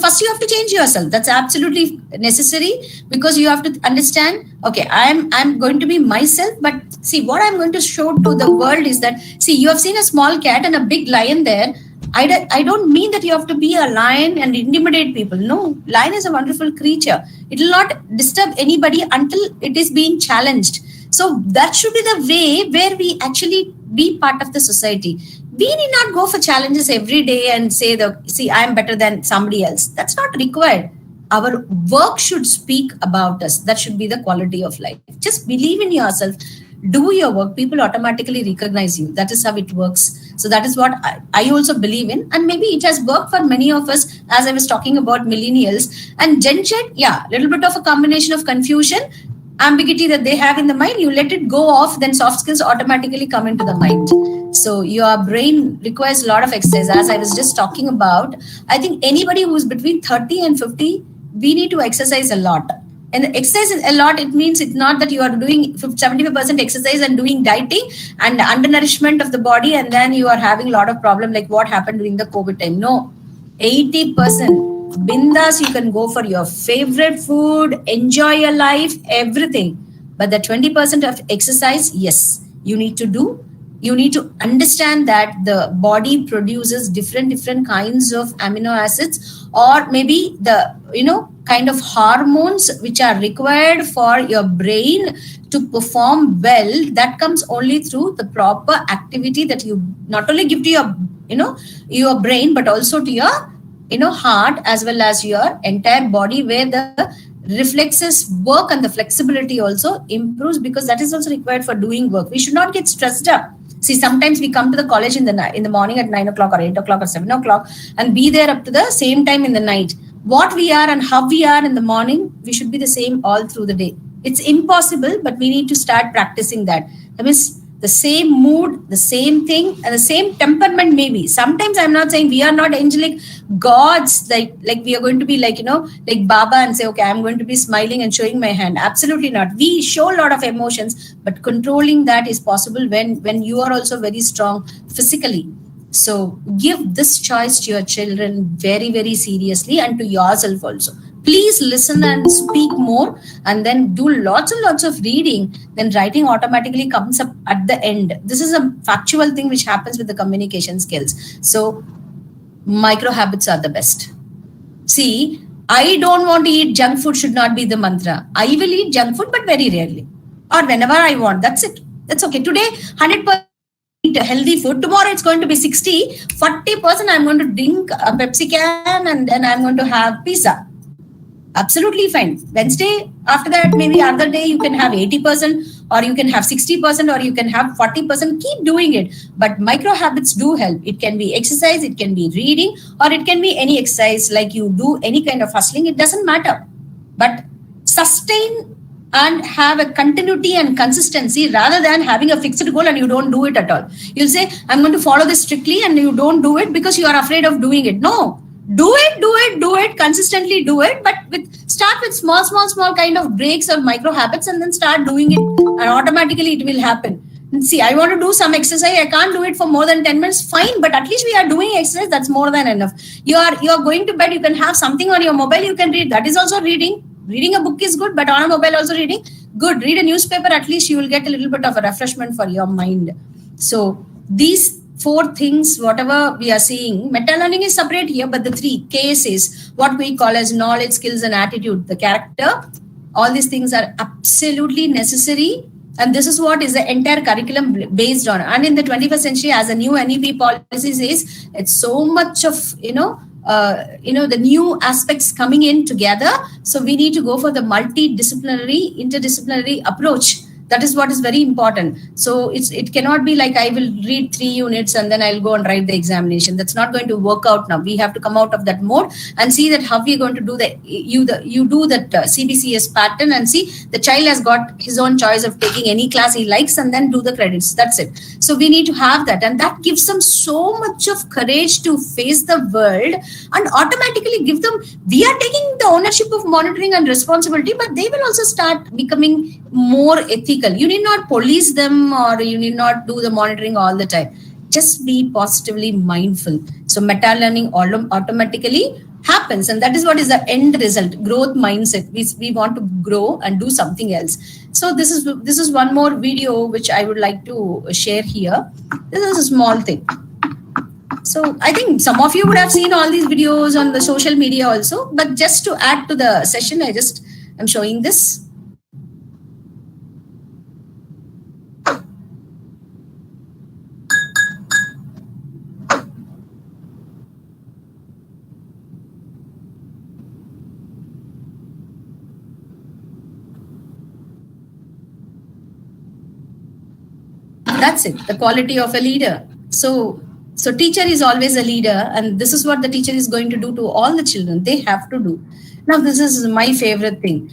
first you have to change yourself. That's absolutely necessary, because you have to understand, okay, I'm going to be myself, but see, what I'm going to show to the world is that, see, you have seen a small cat and a big lion there. I don't mean that you have to be a lion and intimidate people. No, lion is a wonderful creature. It will not disturb anybody until it is being challenged. So that should be the way where we actually be part of the society. We need not go for challenges every day and say, see, I'm better than somebody else. That's not required. Our work should speak about us. That should be the quality of life. Just believe in yourself. Do your work. People automatically recognize you. That is how it works. So that is what I also believe in. And maybe it has worked for many of us, as I was talking about millennials. And Gen Z, yeah, a little bit of a combination of confusion, ambiguity that they have in the mind. You let it go off, then soft skills automatically come into the mind. So your brain requires a lot of exercise. As I was just talking about, I think anybody who's between 30 and 50, we need to exercise a lot. And exercise a lot, it means it's not that you are doing 75% exercise and doing dieting and undernourishment of the body, and then you are having a lot of problem like what happened during the COVID time. No, 80%. Bindas, you can go for your favorite food, enjoy your life, everything. But the 20% of exercise, yes, you need to do. You need to understand that the body produces different kinds of amino acids, or maybe the kind of hormones which are required for your brain to perform well. That comes only through the proper activity that you not only give to your your brain, but also to your heart, as well as your entire body, where the reflexes work and the flexibility also improves, because that is also required for doing work. We should not get stressed up. See, sometimes we come to the college in the morning at 9 o'clock or 8 o'clock or 7 o'clock and be there up to the same time in the night. What we are and how we are in the morning, we should be the same all through the day. It's impossible, but we need to start practicing that. That means the same mood, the same thing, and the same temperament maybe. Sometimes I'm not saying we are not angelic gods, like we are going to be like, like Baba and say, okay, I'm going to be smiling and showing my hand. Absolutely not. We show a lot of emotions, but controlling that is possible when you are also very strong physically. So give this choice to your children very, very seriously, and to yourself also. Please listen and speak more, and then do lots and lots of reading. Then writing automatically comes up at the end. This is a factual thing which happens with the communication skills. So micro habits are the best. See, I don't want to eat junk food should not be the mantra. I will eat junk food, but very rarely, or whenever I want. That's it. That's okay. Today, 100% eat healthy food. Tomorrow it's going to be 60, 40% I'm going to drink a Pepsi can, and then I'm going to have pizza. Absolutely fine. Wednesday, after that, maybe other day you can have 80%, or you can have 60%, or you can have 40%. Keep doing it. But micro habits do help. It can be exercise, it can be reading, or it can be any exercise, like you do any kind of hustling. It doesn't matter. But sustain and have a continuity and consistency, rather than having a fixed goal and you don't do it at all. You'll say, I'm going to follow this strictly, and you don't do it because you are afraid of doing it. No. Do it, consistently do it, but start with small kind of breaks or micro habits, and then start doing it, and automatically it will happen. And see, I want to do some exercise. I can't do it for more than 10 minutes. Fine, but at least we are doing exercise. That's more than enough. You are going to bed. You can have something on your mobile. You can read. That is also reading. Reading a book is good, but on a mobile also reading. Good. Read a newspaper. At least you will get a little bit of a refreshment for your mind. So these 4 things, whatever we are seeing, meta learning is separate here, but the 3 Ks is what we call as knowledge, skills, and attitude, the character. All these things are absolutely necessary, and this is what is the entire curriculum based on. And in the 21st century, as a new NEP policy says, it's so much of the new aspects coming in together. So we need to go for the multidisciplinary, interdisciplinary approach. That is what is very important. So it cannot be like I will read 3 units and then I'll go and write the examination. That's not going to work out now. We have to come out of that mode and see that how we're going to do you do that CBCS pattern, and see the child has got his own choice of taking any class he likes, and then do the credits. That's it. So we need to have that, and that gives them so much of courage to face the world, and automatically give them, we are taking the ownership of monitoring and responsibility, but they will also start becoming more ethical. You need not police them, or you need not do the monitoring all the time. Just be positively mindful. So meta learning automatically happens, and that is what is the end result. Growth mindset. We want to grow and do something else. So this is one more video which I would like to share here. This is a small thing. So I think some of you would have seen all these videos on the social media also, but just to add to the session, I'm showing this. That's it, the quality of a leader. So teacher is always a leader, and this is what the teacher is going to do to all the children. They have to do. Now, this is my favorite thing.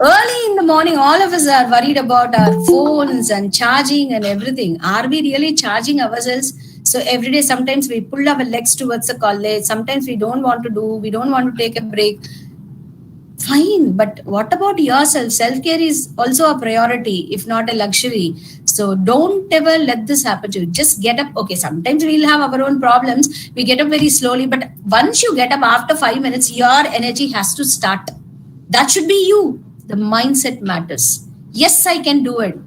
Early in the morning, all of us are worried about our phones and charging and everything. Are we really charging ourselves? So every day, sometimes we pull our legs towards the college. Sometimes we don't want to take a break. Fine, but what about yourself? Self-care is also a priority, if not a luxury. So don't ever let this happen to you. Just get up. Okay, sometimes we'll have our own problems. We get up very slowly, but once you get up after 5 minutes, your energy has to start. That should be you. The mindset matters. Yes, I can do it.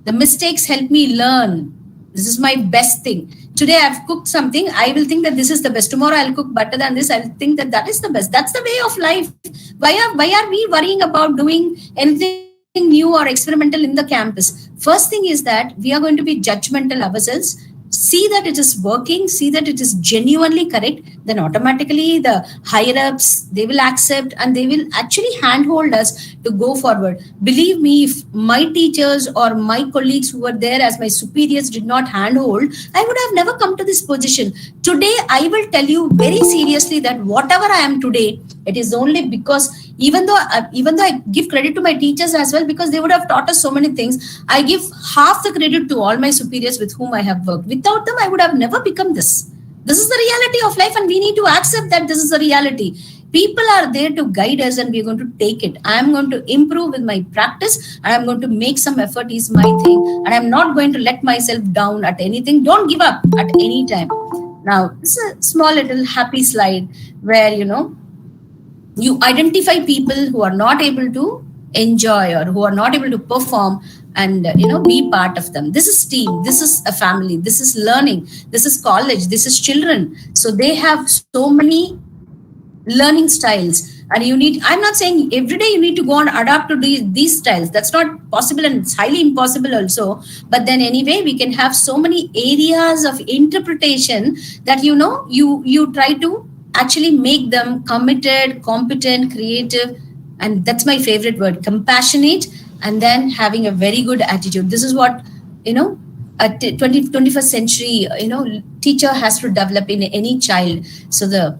The mistakes help me learn. This is my best thing. Today I've cooked something. I will think that this is the best. Tomorrow I'll cook better than this. I'll think that is the best. That's the way of life. Why are we worrying about doing anything new or experimental in the campus? First thing is that we are going to be judgmental ourselves. See that it is working, see that it is genuinely correct, then automatically the higher ups, they will accept and they will actually handhold us to go forward. Believe me, if my teachers or my colleagues who were there as my superiors did not handhold, I would have never come to this position. Today, I will tell you very seriously that whatever I am today, it is only because Even though I give credit to my teachers as well, because they would have taught us so many things, I give half the credit to all my superiors with whom I have worked. Without them, I would have never become this. This is the reality of life, and we need to accept that this is the reality. People are there to guide us, and we're going to take it. I'm going to improve with my practice, and I'm going to make some effort is my thing, and I'm not going to let myself down at anything. Don't give up at any time. Now, this is a small little happy slide where, you identify people who are not able to enjoy or who are not able to perform, and be part of them. This is team, this is a family, this is learning, this is college, this is children. So they have so many learning styles, and I'm not saying every day you need to go and adapt to these styles. That's not possible, and it's highly impossible also. But then anyway, we can have so many areas of interpretation that you try to actually make them committed, competent, creative, and that's my favorite word, compassionate, and then having a very good attitude. This is what a 21st century teacher has to develop in any child. So the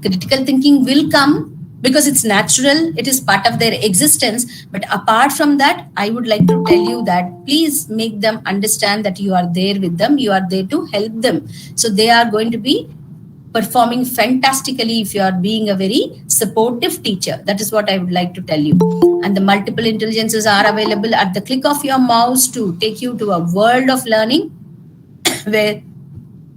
critical thinking will come because it's natural, it is part of their existence. But apart from that, I would like to tell you that please make them understand that you are there with them, you are there to help them. So they are going to be performing fantastically if you are being a very supportive teacher. That is what I would like to tell you. And the multiple intelligences are available at the click of your mouse to take you to a world of learning where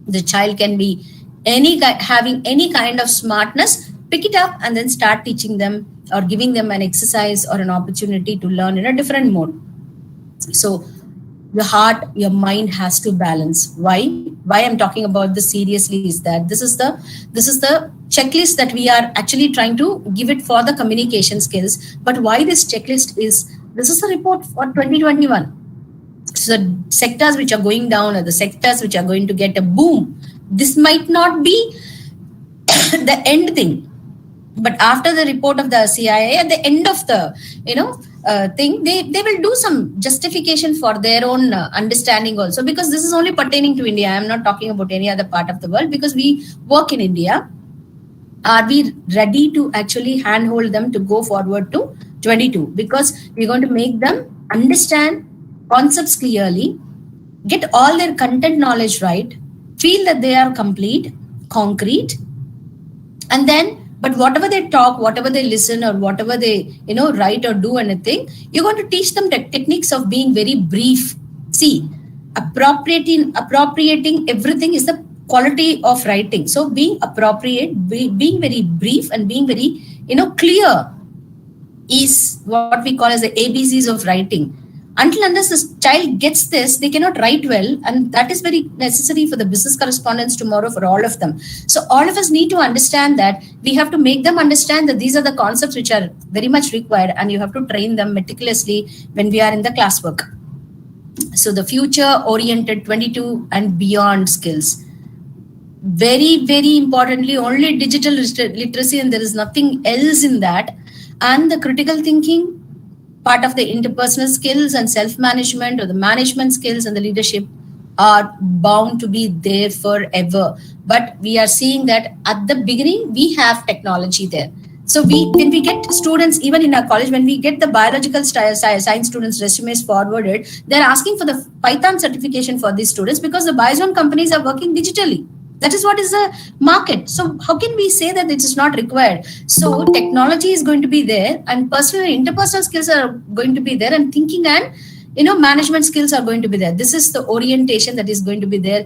the child can be having any kind of smartness, pick it up and then start teaching them or giving them an exercise or an opportunity to learn in a different mode. So your heart, your mind has to balance. Why I'm talking about this seriously is that this is the checklist that we are actually trying to give it for the communication skills. But why this checklist is, this is a report for 2021. So the sectors which are going down or the sectors which are going to get a boom, this might not be the end thing. But after the report of the CIA, at the end of the thing, they will do some justification for their own understanding also, because this is only pertaining to India. I am not talking about any other part of the world, because we work in India. Are we ready to actually handhold them to go forward to 22? Because we're going to make them understand concepts clearly, get all their content knowledge right, feel that they are complete, concrete, and then, but whatever they talk, whatever they listen, or whatever they, write or do anything, you're going to teach them techniques of being very brief. See, appropriating everything is the quality of writing. So being appropriate, being very brief, and being very, clear is what we call as the ABCs of writing. Until unless this child gets this, they cannot write well, and that is very necessary for the business correspondence tomorrow for all of them. So all of us need to understand that we have to make them understand that these are the concepts which are very much required, and you have to train them meticulously when we are in the classwork. So the future-oriented 22 and beyond skills. Very, very importantly, only digital literacy, and there is nothing else in that. And the critical thinking, part of the interpersonal skills and self-management, or the management skills and the leadership, are bound to be there forever. But we are seeing that at the beginning, we have technology there. So when we get students, even in our college, when we get the biological science students' resumes forwarded, they're asking for the Python certification for these students, because the Byzone companies are working digitally. That is what is the market. So how can we say that it is not required? So technology is going to be there, and personal interpersonal skills are going to be there, and thinking and management skills are going to be there. This is the orientation that is going to be there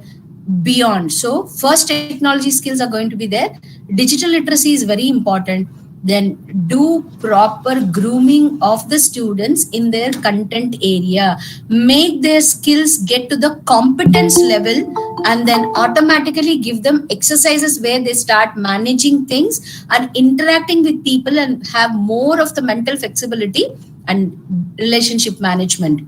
beyond. So first, technology skills are going to be there. Digital literacy is very important. Then do proper grooming of the students in their content area. Make their skills get to the competence level, and then automatically give them exercises where they start managing things and interacting with people, and have more of the mental flexibility and relationship management.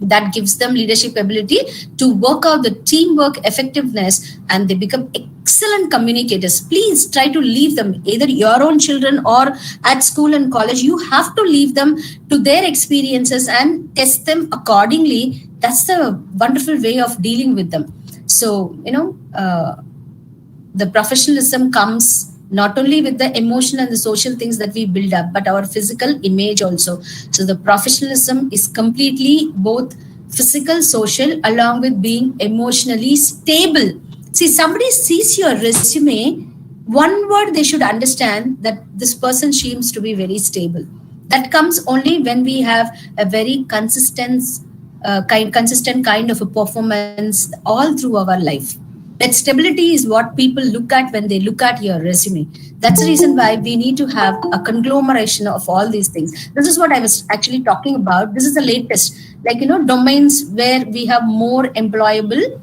That gives them leadership ability to work out the teamwork effectiveness, and they become excellent communicators. Please try to leave them, either your own children or at school and college, you have to leave them to their experiences and test them accordingly. That's the wonderful way of dealing with them. So, the professionalism comes not only with the emotional and the social things that we build up, but our physical image also. So the professionalism is completely both physical, social, along with being emotionally stable. See, somebody sees your resume, one word they should understand that this person seems to be very stable. That comes only when we have a very consistent kind of a performance all through our life. That stability is what people look at when they look at your resume. That's the reason why we need to have a conglomeration of all these things. This is what I was actually talking about. This is the latest, domains where we have more employable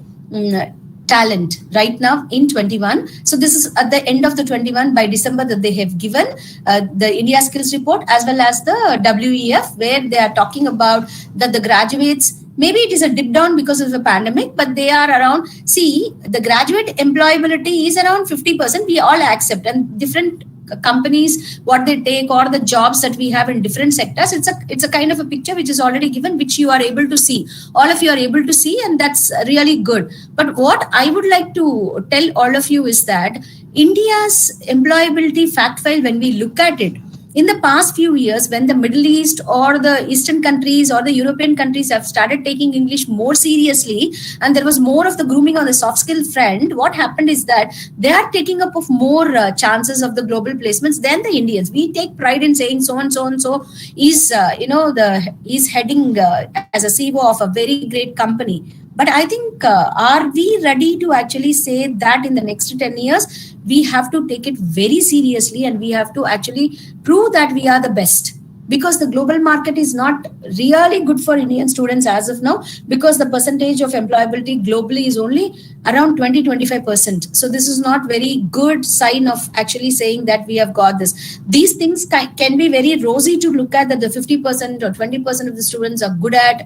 talent right now in 21. So this is at the end of the 21 by December that they have given the India Skills Report as well as the WEF, where they are talking about that the graduates, maybe it is a dip down because of the pandemic, but they are around, see, the graduate employability is around 50%. We all accept, and different companies, what they take, or the jobs that we have in different sectors, it's a kind of a picture which is already given, which you are able to see, all of you are able to see, and that's really good. But what I would like to tell all of you is that India's employability fact file, when we look at it, in the past few years, when the Middle East or the Eastern countries or the European countries have started taking English more seriously, and there was more of the grooming on the soft skill front, what happened is that they are taking up of more chances of the global placements than the Indians. We take pride in saying so and so and so is, is heading as a CEO of a very great company. But I think, are we ready to actually say that in the next 10 years, we have to take it very seriously and we have to actually prove that we are the best? Because the global market is not really good for Indian students as of now, because the percentage of employability globally is only around 20-25%. So this is not very good sign of actually saying that we have got this. These things can be very rosy to look at, that the 50% or 20% of the students are good at,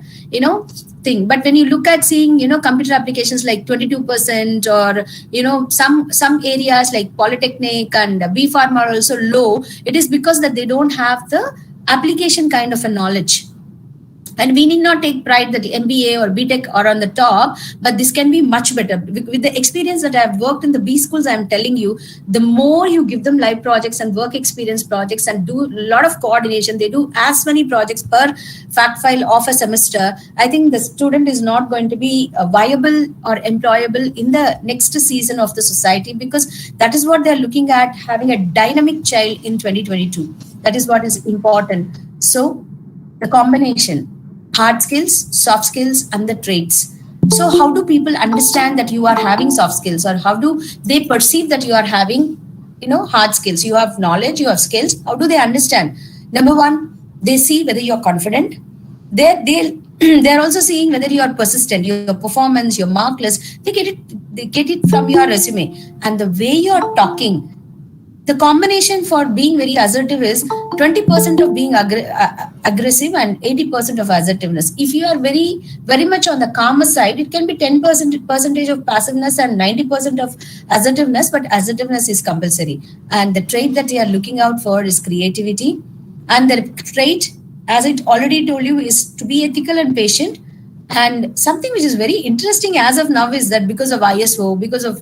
thing. But when you look at seeing, computer applications like 22%, or, some areas like Polytechnic and B Pharm are also low, it is because that they don't have the application kind of a knowledge. And we need not take pride that the MBA or BTech are on the top, but this can be much better. With the experience that I've worked in the B schools, I'm telling you, the more you give them live projects and work experience projects and do a lot of coordination, they do as many projects per fact file of a semester, I think the student is not going to be viable or employable in the next season of the society, because that is what they're looking at, having a dynamic child in 2022. That is what is important. So the combination, hard skills, soft skills, and the traits. So how do people understand that you are having soft skills, or how do they perceive that you are having, hard skills? You have knowledge, you have skills. How do they understand? Number one, they see whether you're confident. They're also seeing whether you are persistent, your performance, your mark list. They get it from your resume, and the way you're talking. The combination for being very assertive is 20% of being aggressive and 80% of assertiveness. If you are very, very much on the calmer side, it can be 10% of passiveness and 90% of assertiveness, but assertiveness is compulsory. And the trait that we are looking out for is creativity. And the trait, as I already told you, is to be ethical and patient. And something which is very interesting as of now is that because of ISO, because of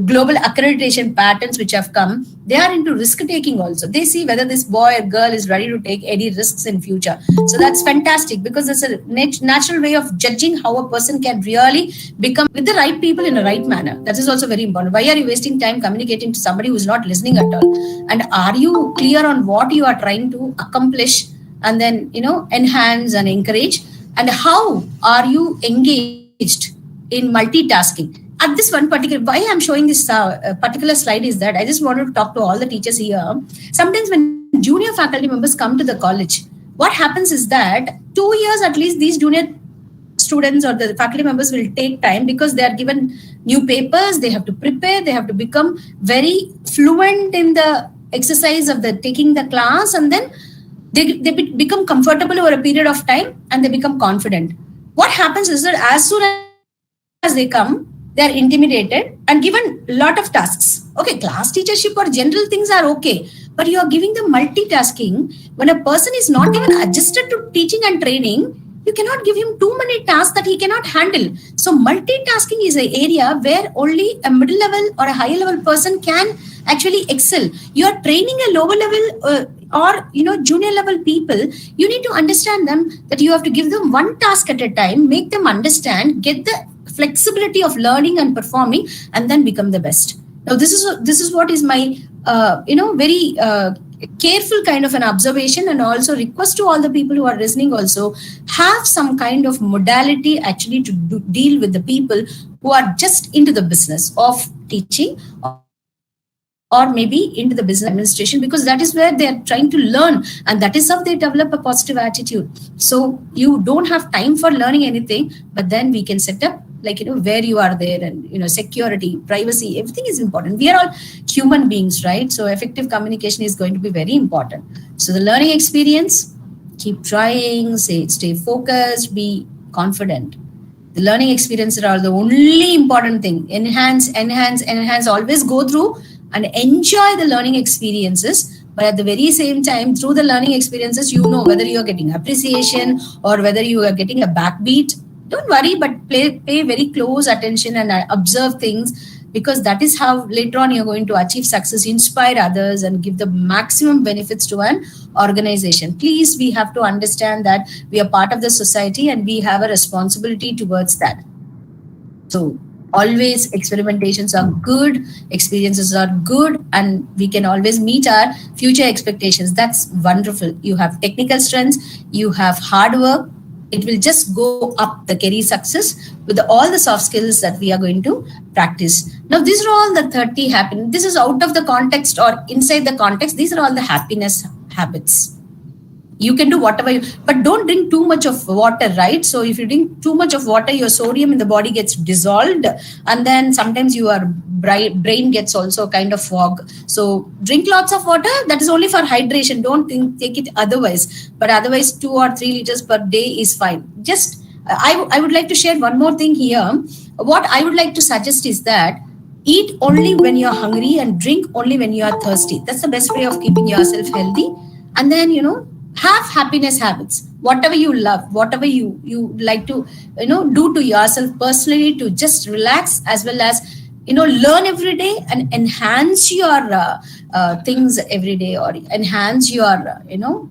global accreditation patterns which have come, they are into risk taking also. They see whether this boy or girl is ready to take any risks in future. So that's fantastic, because it's a natural way of judging how a person can really become with the right people in a right manner. That is also very important. Why are you wasting time communicating to somebody who is not listening at all? And are you clear on what you are trying to accomplish and then, enhance and encourage? And how are you engaged in multitasking? At this one particular, why I'm showing this particular slide is that I just want to talk to all the teachers here. Sometimes when junior faculty members come to the college, what happens is that 2 years at least these junior students or the faculty members will take time, because they are given new papers, they have to prepare, they have to become very fluent in the exercise of the taking the class, and then they become comfortable over a period of time and they become confident. What happens is that as soon as they come, they are intimidated and given a lot of tasks. Okay, class teachership or general things are okay, but you are giving them multitasking. When a person is not even adjusted to teaching and training, you cannot give him too many tasks that he cannot handle. So multitasking is an area where only a middle level or a higher level person can actually excel. You are training a lower level or junior level people. You need to understand them, that you have to give them one task at a time, make them understand, get the flexibility of learning and performing, and then become the best. Now this is what is my very careful kind of an observation, and also request to all the people who are listening, also have some kind of modality actually to deal with the people who are just into the business of teaching, or maybe into the business administration, because that is where they are trying to learn, and that is how they develop a positive attitude. So you don't have time for learning anything, but then we can set up where you are there, and security, privacy, everything is important. We are all human beings, right? So effective communication is going to be very important. So the learning experience, keep trying, stay focused, be confident. The learning experiences are the only important thing. Enhance, always go through and enjoy the learning experiences. But at the very same time, through the learning experiences, whether you are getting appreciation or whether you are getting a backbeat. Don't worry, but pay very close attention and observe things, because that is how later on you're going to achieve success, inspire others, and give the maximum benefits to an organization. Please, we have to understand that we are part of the society and we have a responsibility towards that. So always experimentations are good, experiences are good, and we can always meet our future expectations. That's wonderful. You have technical strengths, you have hard work. It will just go up the career success with all the soft skills that we are going to practice. Now, these are all the 30 happiness. This is out of the context or inside the context. These are all the happiness habits. You can do whatever, but don't drink too much of water, right? So if you drink too much of water, your sodium in the body gets dissolved, and then sometimes your brain gets also kind of fog. So drink lots of water. That is only for hydration. Don't take it otherwise. But otherwise, 2 or 3 liters per day is fine. Just I would like to share one more thing here. What I would like to suggest is that eat only when you're hungry and drink only when you are thirsty. That's the best way of keeping yourself healthy. And then have happiness habits. Whatever you love, whatever you like to do to yourself personally, to just relax, as well as learn every day and enhance your things every day, or enhance your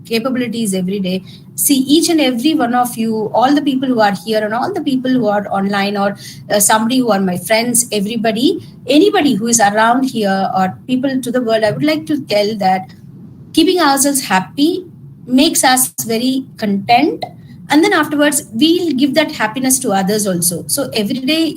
capabilities every day. See, each and every one of you, all the people who are here and all the people who are online, or somebody who are my friends, anybody who is around here, or people to the world, I would like to tell that keeping ourselves happy makes us very content, and then afterwards we'll give that happiness to others also. So every day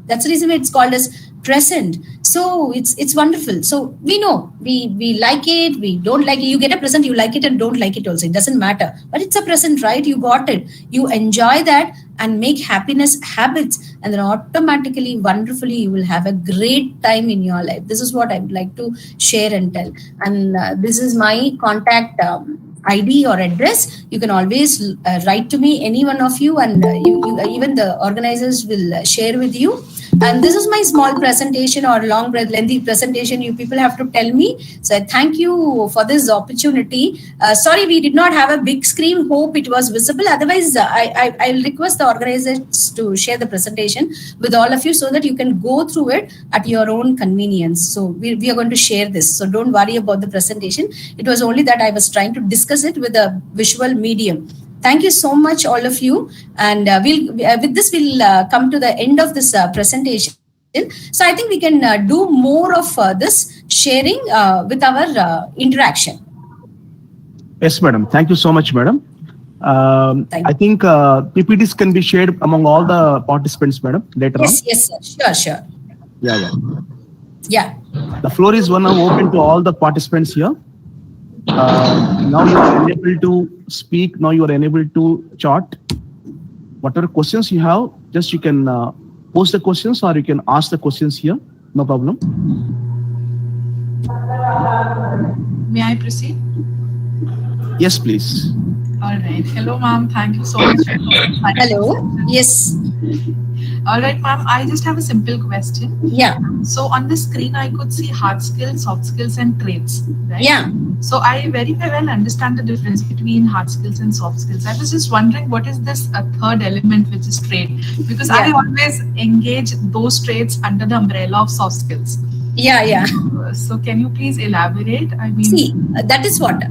that's the reason it's called as present. So it's wonderful. So we know we like it, we don't like it. You get a present, you like it and don't like it also, it doesn't matter, but it's a present, right? You got it, you enjoy that and make happiness habits, and then automatically, wonderfully, you will have a great time in your life. This is what I would like to share and tell. And this is my contact ID or address. You can always write to me, any one of you, and even the organizers will share with you. And this is my small presentation, or long, lengthy presentation. You people have to tell me. So I thank you for this opportunity. Sorry, we did not have a big screen. Hope it was visible. Otherwise, I will request the organizers to share the presentation with all of you, so that you can go through it at your own convenience. So we are going to share this. So don't worry about the presentation. It was only that I was trying to discuss it with a visual medium. Thank you so much, all of you. And with this, we'll come to the end of this presentation. So I think we can do more of this sharing with our interaction. Yes, madam. Thank you so much, madam. I think PPTs can be shared among all the participants, madam, later on. Yes, sir. Sure. Yeah. The floor is now open to all the participants here. Now you are enabled to speak. Now you are enabled to chat. Whatever questions you have, just you can post the questions, or you can ask the questions here. No problem. May I proceed? Yes, please. All right. Hello, ma'am. Thank you so much. Hello. Yes. All right, ma'am. I just have a simple question. Yeah. So on the screen, I could see hard skills, soft skills, and traits. Right? Yeah. So I very well understand the difference between hard skills and soft skills. I was just wondering, what is this third element, which is trait? Because I always engage those traits under the umbrella of soft skills. Yeah. So can you please elaborate? I mean, See, that is what,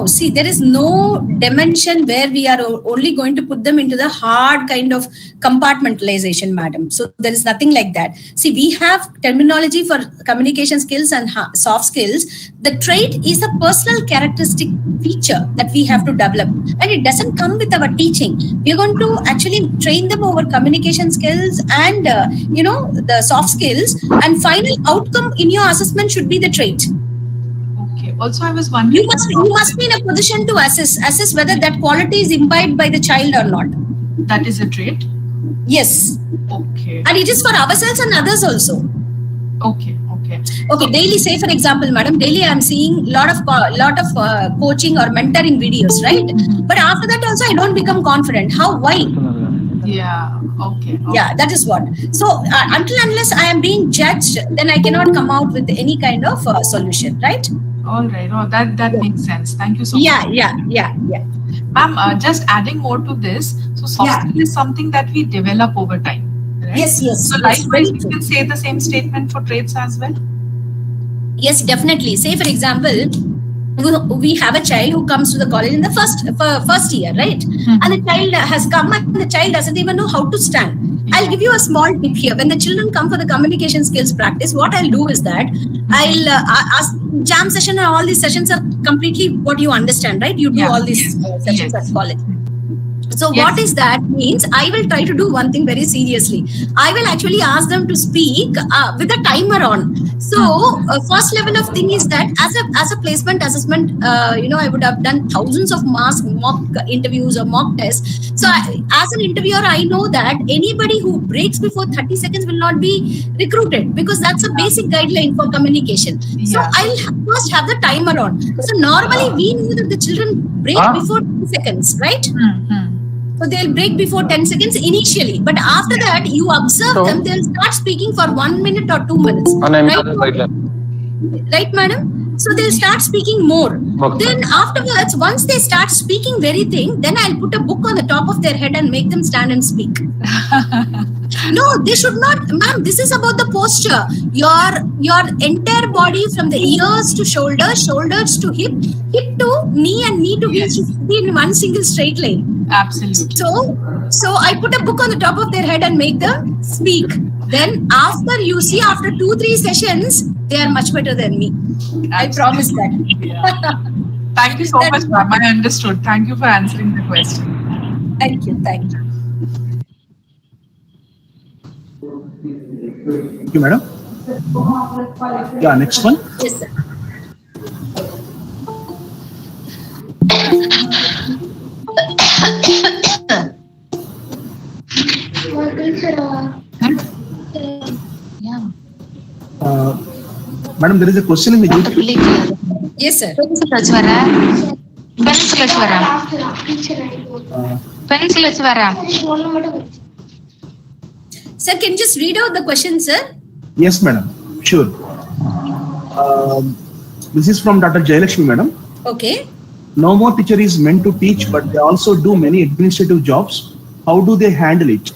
see, there is no dimension where we are only going to put them into the hard kind of compartmentalization, madam. So there is nothing like that. See, we have terminology for communication skills and soft skills. The trait is a personal characteristic feature that we have to develop, and it doesn't come with our teaching. We are going to actually train them over communication skills and the soft skills, and final outcome in your assessment should be the trait. okay. Also, I was wondering. You must be in a position to assess whether that quality is imbibed by the child or not. That is a trait. Yes, Okay. and it is for ourselves and others also. Okay. Okay. Okay, daily, say for example, madam, daily I am seeing lot of coaching or mentoring videos, right? But after that also I don't become confident. How? Why? Yeah. Okay. Yeah, that is what. So until unless I am being judged, then I cannot come out with any kind of solution, right? All right. Oh, that makes sense. Thank you so much. Yeah. Ma'am, just adding more to this. So soft skill is something that we develop over time. Right? Yes. So likewise, you can say the same statement for traits as well. Yes, definitely. Say for example, we have a child who comes to the college in the first year, right? And the child has come and the child doesn't even know how to stand. I'll give you a small tip here. When the children come for the communication skills practice, what I'll do is that I'll ask jam session, and all these sessions are completely what you understand, right? You do all these sessions at college. So what is that means? I will try to do one thing very seriously. I will actually ask them to speak with a timer on. So first level of thing is that as a placement assessment, I would have done thousands of mock interviews or mock tests. So as an interviewer, I know that anybody who breaks before 30 seconds will not be recruited, because that's a basic guideline for communication. So I'll first have the timer on. So normally we know that the children break before 10 seconds, right? So they'll break before 10 seconds initially, but after that you observe them, they'll start speaking for 1 minute or 2 minutes. Right, madam? So they'll start speaking more. Okay. Then afterwards, once they start speaking very thing, then I'll put a book on the top of their head and make them stand and speak. No, they should not, ma'am. This is about the posture. Your entire body, from the ears to shoulders, shoulders to hip to knee, and knee to waist should be in one single straight line. Absolutely. So I put a book on the top of their head and make them speak. Then after 2-3 sessions, they are much better than me. I promise that. Yeah. Thank you so much, ma'am. I understood. Thank you for answering the question. Thank you. Thank you, madam. Yeah, next one. Yes, sir. Madam, there is a question in the YouTube. Yes, sir. Sir, can you just read out the question, sir? Yes, madam. Sure. This is from Dr. Jayalakshmi, madam. Okay. No more teacher is meant to teach, but they also do many administrative jobs. How do they handle it?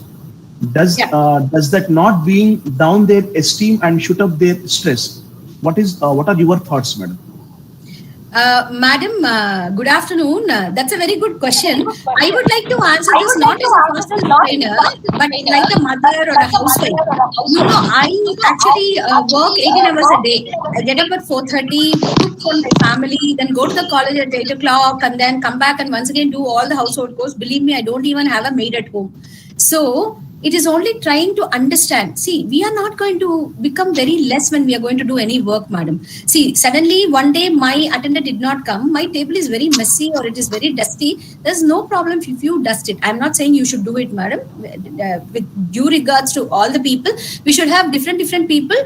Does that not bring down their esteem and shoot up their stress? What are your thoughts, madam? Madam, good afternoon. That's a very good question. I would like to answer this not as a personal trainer, but like a mother or a housewife. I actually work 18 hours a day. I get up at 4:30, cook for my family, then go to the college at 8 o'clock, and then come back and once again do all the household chores. Believe me, I don't even have a maid at home. So it is only trying to understand. See, we are not going to become very less when we are going to do any work, madam. See, suddenly one day my attendant did not come. My table is very messy or it is very dusty. There's no problem if you dust it. I'm not saying you should do it, madam. With due regards to all the people, we should have different people.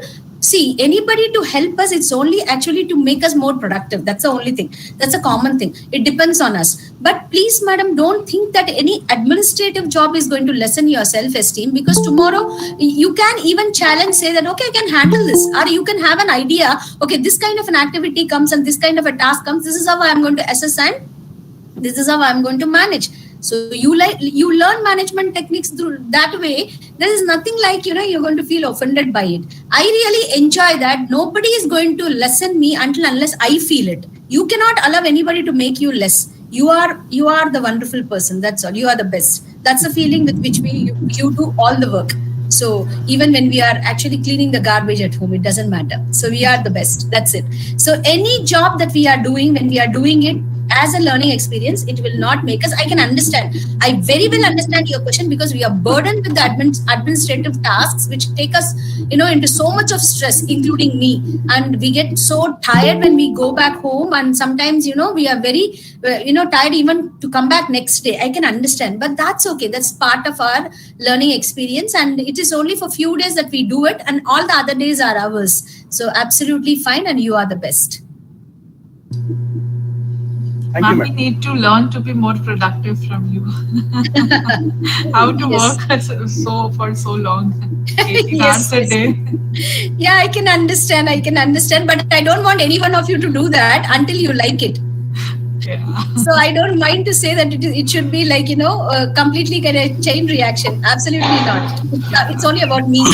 See, anybody to help us, it's only actually to make us more productive. That's the only thing. That's a common thing. It depends on us. But please, madam, don't think that any administrative job is going to lessen your self-esteem, because tomorrow you can even challenge, say that, okay, I can handle this. Or you can have an idea, okay, this kind of an activity comes and this kind of a task comes. This is how I'm going to assess and this is how I'm going to manage. So you learn management techniques through that way. There is nothing like, you're going to feel offended by it. I really enjoy that. Nobody is going to lessen me unless I feel it. You cannot allow anybody to make you less. You are the wonderful person. That's all. You are the best. That's the feeling with which you do all the work. So even when we are actually cleaning the garbage at home, it doesn't matter. So we are the best. That's it. So any job that we are doing, when we are doing it as a learning experience, it will not make us. I can understand. I very well understand your question, because we are burdened with the administrative tasks, which take us, into so much of stress, including me. And we get so tired when we go back home. And sometimes, we are very, tired even to come back next day. I can understand, but that's okay. That's part of our learning experience. And it is only for few days that we do it. And all the other days are ours. So absolutely fine. And you are the best. Thank you, We ma'am. need to learn to be more productive from you. How to Yes. work for so long, 18 Yes, hours a yes. day. Yeah, I can understand. But I don't want any one of you to do that until you like it. Yeah. So I don't mind to say that it should be like, completely kind of chain reaction. Absolutely not. It's only about me.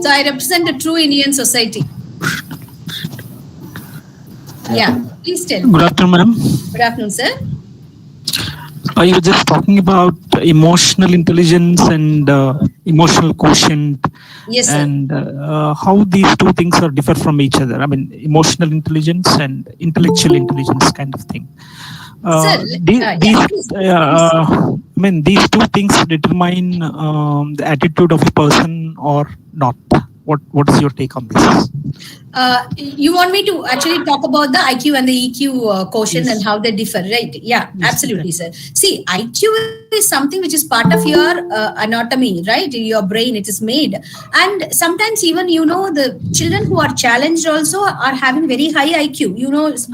So I represent a true Indian society. Yeah, please tell. Good afternoon, ma'am. Good afternoon, sir. You were just talking about emotional intelligence and emotional quotient, Yes, sir. and how these two things are differ from each other. I mean, emotional intelligence and intellectual intelligence kind of thing. Sir, These two things determine the attitude of a person or not. What is your take on this? You want me to actually talk about the IQ and the EQ quotient and how they differ, right? Yeah, absolutely, sir. See, IQ is something which is part of your anatomy, right? Your brain, it is made. And sometimes even, the children who are challenged also are having very high IQ.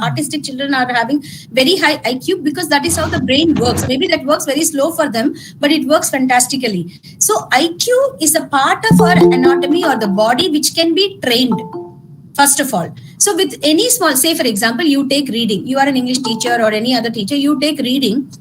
Autistic children are having very high IQ because that is how the brain works. Maybe that works very slow for them, but it works fantastically. So IQ is a part of our anatomy or the body which can be trained. First of all, so with any small, say for example, you take reading, you are an English teacher or any other teacher, you take reading.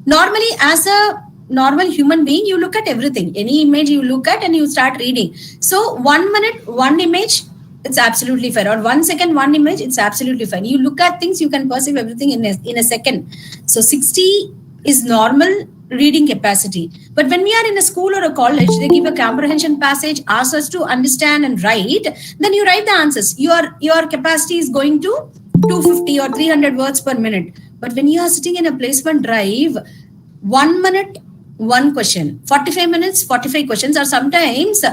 Normally, as a normal human being, you look at everything, any image you look at and you start reading. So 1 minute, one image, it's absolutely fine. Or 1 second, one image, it's absolutely fine. You look at things, you can perceive everything in a second. So 60 is normal reading capacity. But when we are in a school or a college, they give a comprehension passage, ask us to understand and write, then you write the answers. Your capacity is going to 250 or 300 words per minute. But when you are sitting in a placement drive, 1 minute, one question, 45 minutes, 45 questions, or sometimes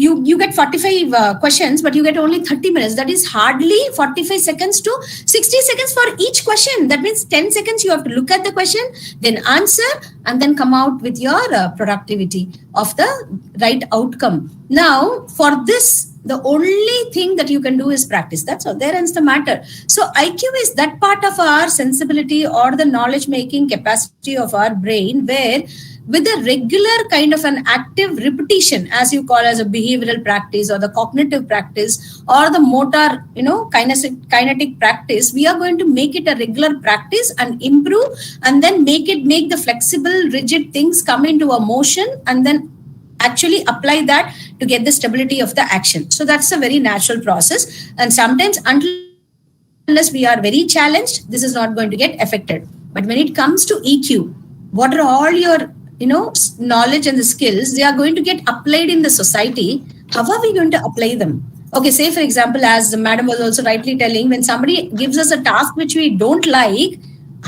you get 45 questions, but you get only 30 minutes. That is hardly 45 seconds to 60 seconds for each question. That means 10 seconds you have to look at the question, then answer, and then come out with your productivity of the right outcome. Now, for this, the only thing that you can do is practice. That's all. There ends the matter. So IQ is that part of our sensibility or the knowledge-making capacity of our brain where with a regular kind of an active repetition, as you call as a behavioral practice or the cognitive practice or the motor, kinetic practice, we are going to make it a regular practice and improve and then make the flexible, rigid things come into a motion and then actually apply that to get the stability of the action. So that's a very natural process. And sometimes unless we are very challenged, this is not going to get affected. But when it comes to EQ, what are all your knowledge and the skills, they are going to get applied in the society. How are we going to apply them? Okay, say for example, as the madam was also rightly telling, when somebody gives us a task which we don't like,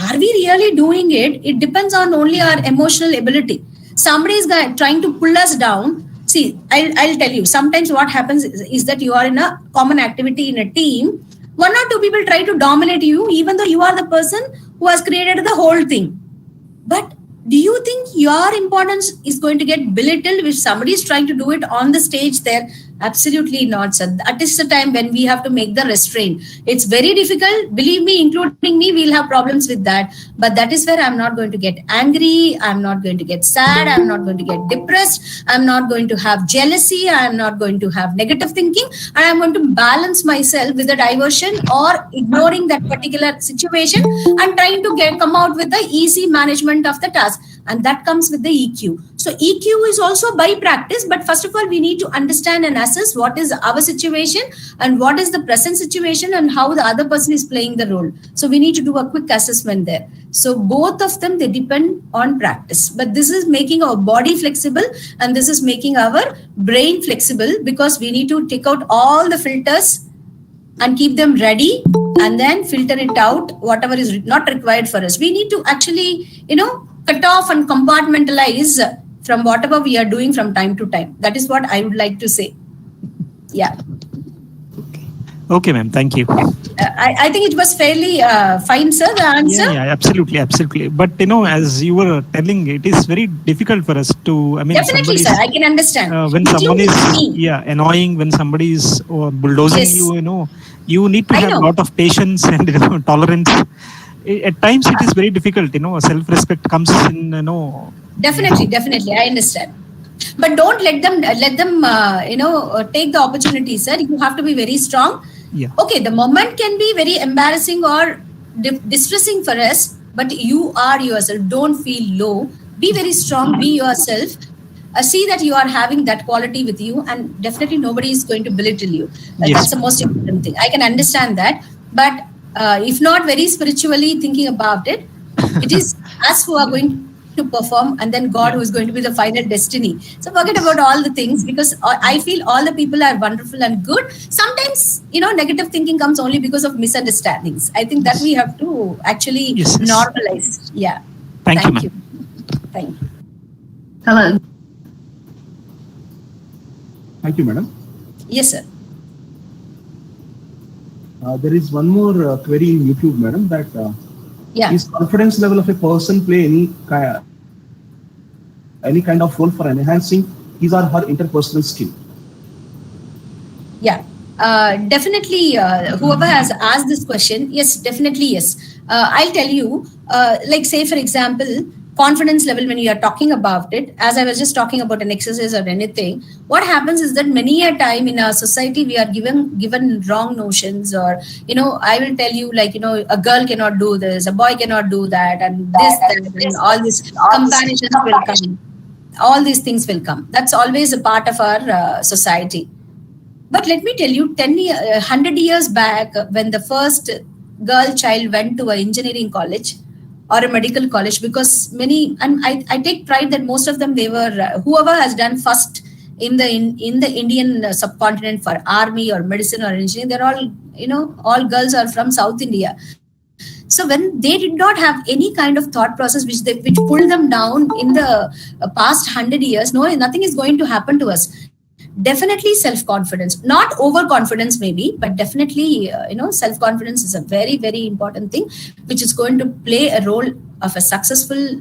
are we really doing it? It depends on only our emotional ability. Somebody is trying to pull us down. See, I'll tell you, sometimes what happens is that you are in a common activity in a team. 1 or 2 people try to dominate you, even though you are the person who has created the whole thing. But do you think your importance is going to get belittled if somebody is trying to do it on the stage there? Absolutely not, sir. That is the time when we have to make the restraint. It's very difficult. Believe me, including me, we'll have problems with that. But that is where I'm not going to get angry. I'm not going to get sad. I'm not going to get depressed. I'm not going to have jealousy. I'm not going to have negative thinking. And I'm going to balance myself with a diversion or ignoring that particular situation and trying to come out with the easy management of the task. And that comes with the EQ. So EQ is also by practice, but first of all, we need to understand and assess what is our situation and what is the present situation and how the other person is playing the role. So we need to do a quick assessment there. So both of them, they depend on practice, but this is making our body flexible and this is making our brain flexible, because we need to take out all the filters and keep them ready and then filter it out, whatever is not required for us. We need to actually, cut off and compartmentalize from whatever we are doing from time to time. That is what I would like to say. Yeah. Okay, ma'am. Thank you. I think it was fairly fine, sir, the answer. Yeah, absolutely. But as you were telling, it is very difficult for us to. Definitely, sir. I can understand. When someone is annoying, when somebody is bulldozing Yes. you need to have a lot of patience and tolerance. At times, it is very difficult. Self-respect comes in. Definitely, I understand. But don't let them take the opportunity, sir. You have to be very strong. Yeah. Okay, the moment can be very embarrassing or distressing for us, but you are yourself. Don't feel low. Be very strong. Be yourself. See that you are having that quality with you, and definitely nobody is going to belittle you. Yes. That's the most important thing. I can understand that, but if not very spiritually thinking about it, it is us who are going to perform, and then God who is going to be the final destiny. So forget about all the things, because I feel all the people are wonderful and good. Sometimes, negative thinking comes only because of misunderstandings. I think that we have to actually normalize. Yeah. Thank you, ma'am. Thank you. Hello. Thank you, madam. Yes, sir. There is one more query in YouTube, madam, that Yeah. is confidence level of a person play any kind of role for enhancing his or her interpersonal skill? Yeah, definitely. Whoever has asked this question, yes, definitely yes. I'll tell you, like say for example, confidence level, when you are talking about it, as I was just talking about an exercise or anything, what happens is that many a time in our society, we are given wrong notions, or, I will tell you, like, a girl cannot do this, a boy cannot do that, and this, that, and all these comparisons will come. All these things will come. That's always a part of our society. But let me tell you, 100 years back, when the first girl child went to an engineering college or a medical college, because many, and I take pride that most of them, they were, whoever has done first in the Indian subcontinent for army or medicine or engineering, they're all, all girls are from South India. So when they did not have any kind of thought process which pulled them down in the past 100 years, no, nothing is going to happen to us. Definitely self-confidence, not overconfidence maybe, but definitely, self-confidence is a very, very important thing, which is going to play a role of a successful,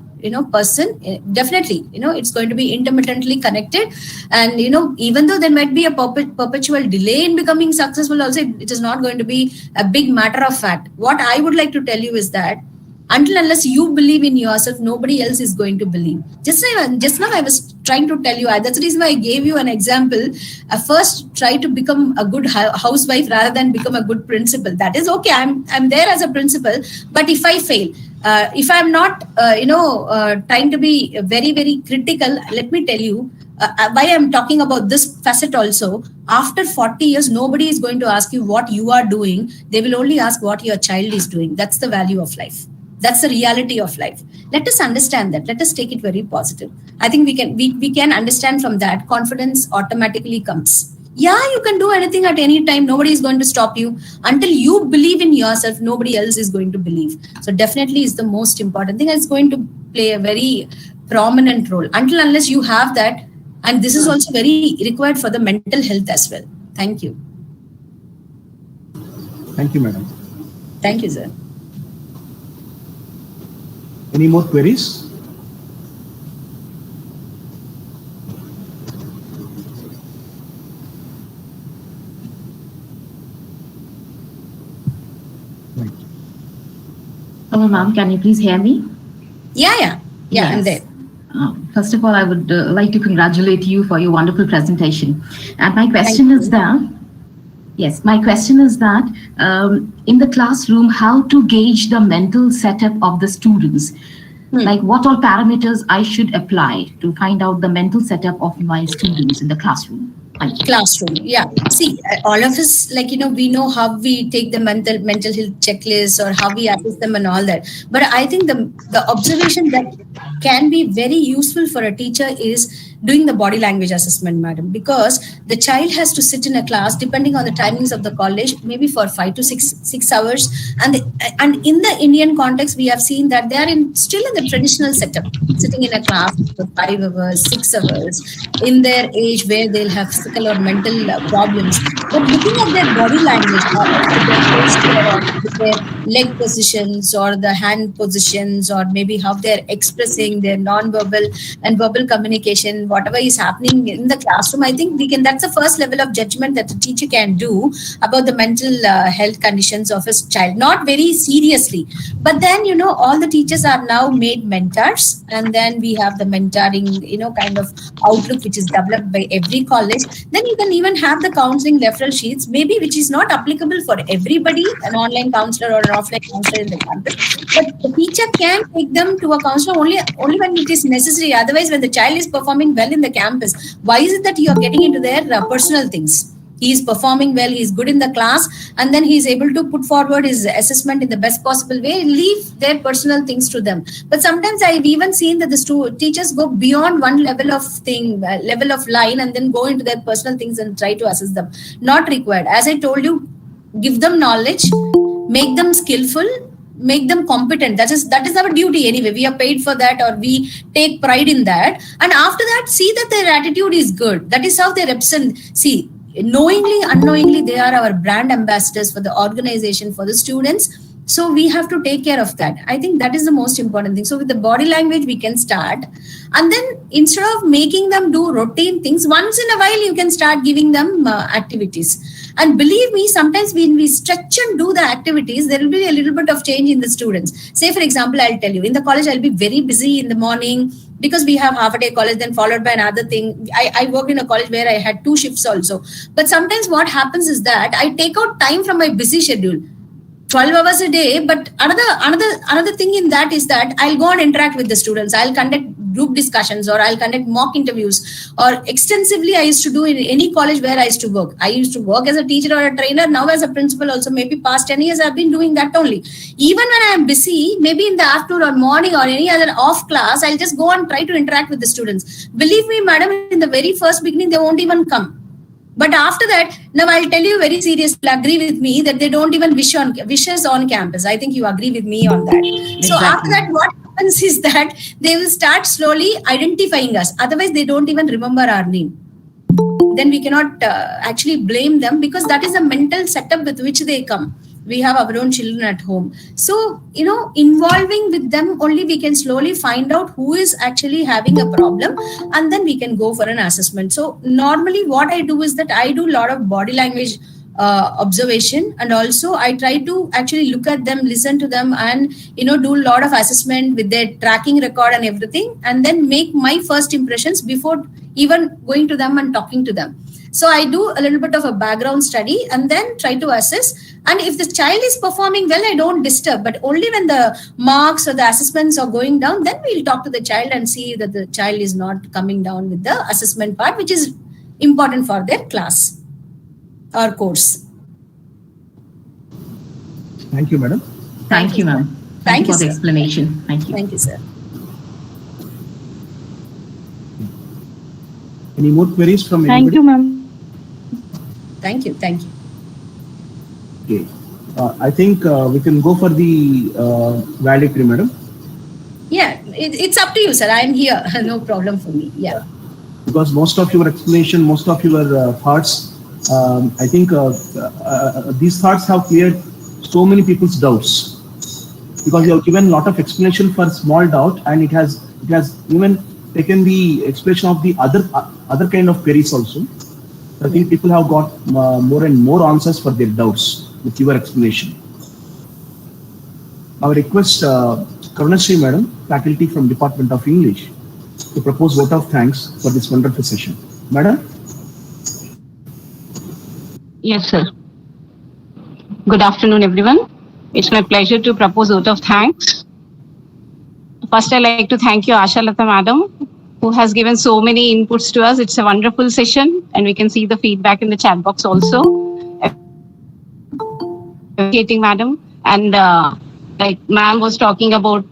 person. Definitely, it's going to be intermittently connected. And, even though there might be a perpetual delay in becoming successful also, it is not going to be a big matter of fact. What I would like to tell you is that unless you believe in yourself, nobody else is going to believe. Just now I was trying to tell you, that's the reason why I gave you an example. First, try to become a good housewife rather than become a good principal. That is okay. I'm there as a principal. But if I fail, if I'm not, trying to be very, very critical, let me tell you, why I'm talking about this facet also. After 40 years, nobody is going to ask you what you are doing. They will only ask what your child is doing. That's the value of life. That's the reality of life. Let us understand that. Let us take it very positive. I think we can understand from that. Confidence automatically comes. Yeah, you can do anything at any time. Nobody is going to stop you. Until you believe in yourself, nobody else is going to believe. So definitely is the most important thing. It's going to play a very prominent role. Unless you have that. And this is also very required for the mental health as well. Thank you. Thank you, madam. Thank you, sir. Any more queries? ma'am. Can you please hear me? Yeah, I'm there. First of all, I would like to congratulate you for your wonderful presentation. And my question is that, in the classroom, how to gauge the mental setup of the students? Like what all parameters I should apply to find out the mental setup of my students in the classroom? Classroom, yeah. See, all of us, we know how we take the mental health checklist or how we assess them and all that. But I think the observation that can be very useful for a teacher is doing the body language assessment, madam, because the child has to sit in a class depending on the timings of the college, maybe for 5 to 6 hours, and in the Indian context, we have seen that they are still in the traditional setup, sitting in a class for 5 hours, 6 hours, in their age where they'll have physical or mental problems. But looking at their body language, their posture, or their leg positions, or the hand positions, or maybe how they're expressing their non-verbal and verbal communication, whatever is happening in the classroom, I think that's the first level of judgment that the teacher can do about the mental health conditions of his child. Not very seriously, but then all the teachers are now made mentors, and then we have the mentoring kind of outlook which is developed by every college. Then you can even have the counseling referral sheets, maybe, which is not applicable for everybody, an online counselor or an offline counselor in the campus, but the teacher can take them to a counselor only when it is necessary. Otherwise, when the child is performing well in the campus, why is it that you are getting into their personal things? He is performing well, he is good in the class, and then he is able to put forward his assessment in the best possible way, leave their personal things to them. But sometimes I've even seen that the teachers go beyond one level of line, and then go into their personal things and try to assess them. Not required. As I told you, give them knowledge, make them skillful, make them competent. That is our duty anyway. We are paid for that, or we take pride in that. And after that, see that their attitude is good. That is how they represent. See, knowingly, unknowingly, they are our brand ambassadors for the organization, for the students. So we have to take care of that. I think that is the most important thing. So with the body language, we can start. And then instead of making them do routine things, once in a while, you can start giving them activities. And believe me, sometimes when we stretch and do the activities, there will be a little bit of change in the students. Say, for example, I'll tell you, in the college, I'll be very busy in the morning because we have half a day college, then followed by another thing. I worked in a college where I had 2 shifts also. But sometimes what happens is that I take out time from my busy schedule. 12 hours a day, but another thing in that is that I'll go and interact with the students. I'll conduct group discussions, or I'll conduct mock interviews, or extensively I used to do in any college where I used to work. I used to work as a teacher or a trainer, now as a principal also, maybe past 10 years I've been doing that only. Even when I am busy, maybe in the afternoon or morning or any other off class, I'll just go and try to interact with the students. Believe me, madam, in the very first beginning, they won't even come. But after that, now I'll tell you very seriously, agree with me that they don't even wishes on campus. I think you agree with me on that. Exactly. So after that, what happens is that they will start slowly identifying us. Otherwise, they don't even remember our name. Then we cannot actually blame them, because that is the mental setup with which they come. We have our own children at home. So, involving with them only, we can slowly find out who is actually having a problem, and then we can go for an assessment. So normally what I do is that I do a lot of body language observation, and also I try to actually look at them, listen to them, and do a lot of assessment with their tracking record and everything, and then make my first impressions before even going to them and talking to them. So I do a little bit of a background study and then try to assess. And if the child is performing well, I don't disturb. But only when the marks or the assessments are going down, then we'll talk to the child and see that the child is not coming down with the assessment part, which is important for their class or course. Thank you, madam. Thank you, ma'am. Thank you for the explanation. Thank you. Thank you, sir. Any more queries from anybody? Thank you, ma'am. Thank you. Okay. I think we can go for the valedictory, madam. Yeah, it's up to you, sir. I'm here. No problem for me. Yeah. Because most of your explanation, most of your thoughts, I think these thoughts have cleared so many people's doubts. Because you have given a lot of explanation for small doubt, and it has even taken the explanation of the other kind of queries also. I think people have got more and more answers for their doubts with your explanation. I request Karunashree Madam, faculty from Department of English, to propose vote of thanks for this wonderful session. Madam? Yes, sir. Good afternoon, everyone. It's my pleasure to propose vote of thanks. First, I'd like to thank you, Asha Lata Madam, who has given so many inputs to us. It's a wonderful session, and we can see the feedback in the chat box also. Appreciating Madam. And like ma'am was talking about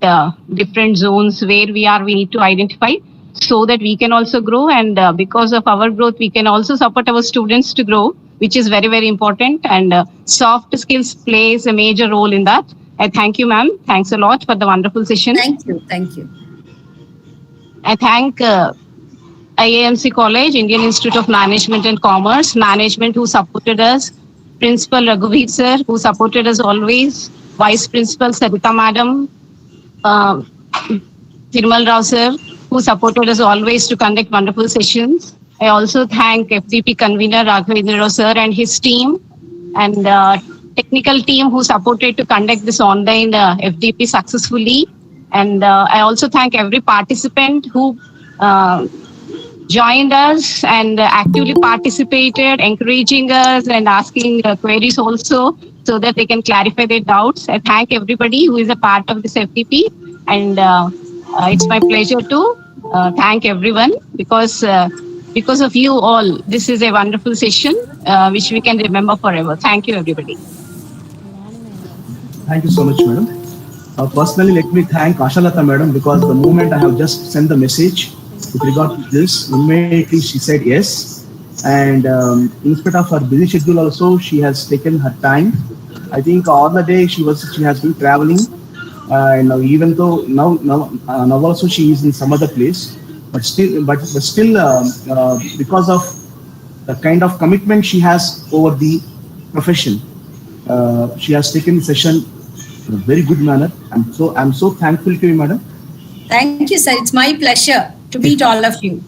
different zones where we need to identify so that we can also grow. And because of our growth, we can also support our students to grow, which is very, very important. And soft skills plays a major role in that. I thank you, ma'am. Thanks a lot for the wonderful session. Thank you. Thank you. I thank IIMC College, Indian Institute of Management and Commerce, management who supported us, Principal Raghuveer sir, who supported us always, Vice Principal Sarita Madam, Thirmal Rao sir, who supported us always to conduct wonderful sessions. I also thank FDP convener Raghavendra Rao sir and his team, and technical team who supported to conduct this online FDP successfully. And I also thank every participant who joined us and actively participated, encouraging us and asking queries also so that they can clarify their doubts. I thank everybody who is a part of this FDP, and it's my pleasure to thank everyone because of you all, this is a wonderful session which we can remember forever. Thank you, everybody. Thank you so much, Madam. Personally, let me thank Asha Lata Madam, because the moment I have just sent the message with regard to this, immediately she said yes. And in spite of her busy schedule also, she has taken her time. I think all the day she has been traveling. And even though now also she is in some other place, but still because of the kind of commitment she has over the profession, she has taken the session in a very good manner. I'm so thankful to you, Madam. Thank you, sir. It's my pleasure to meet all of you.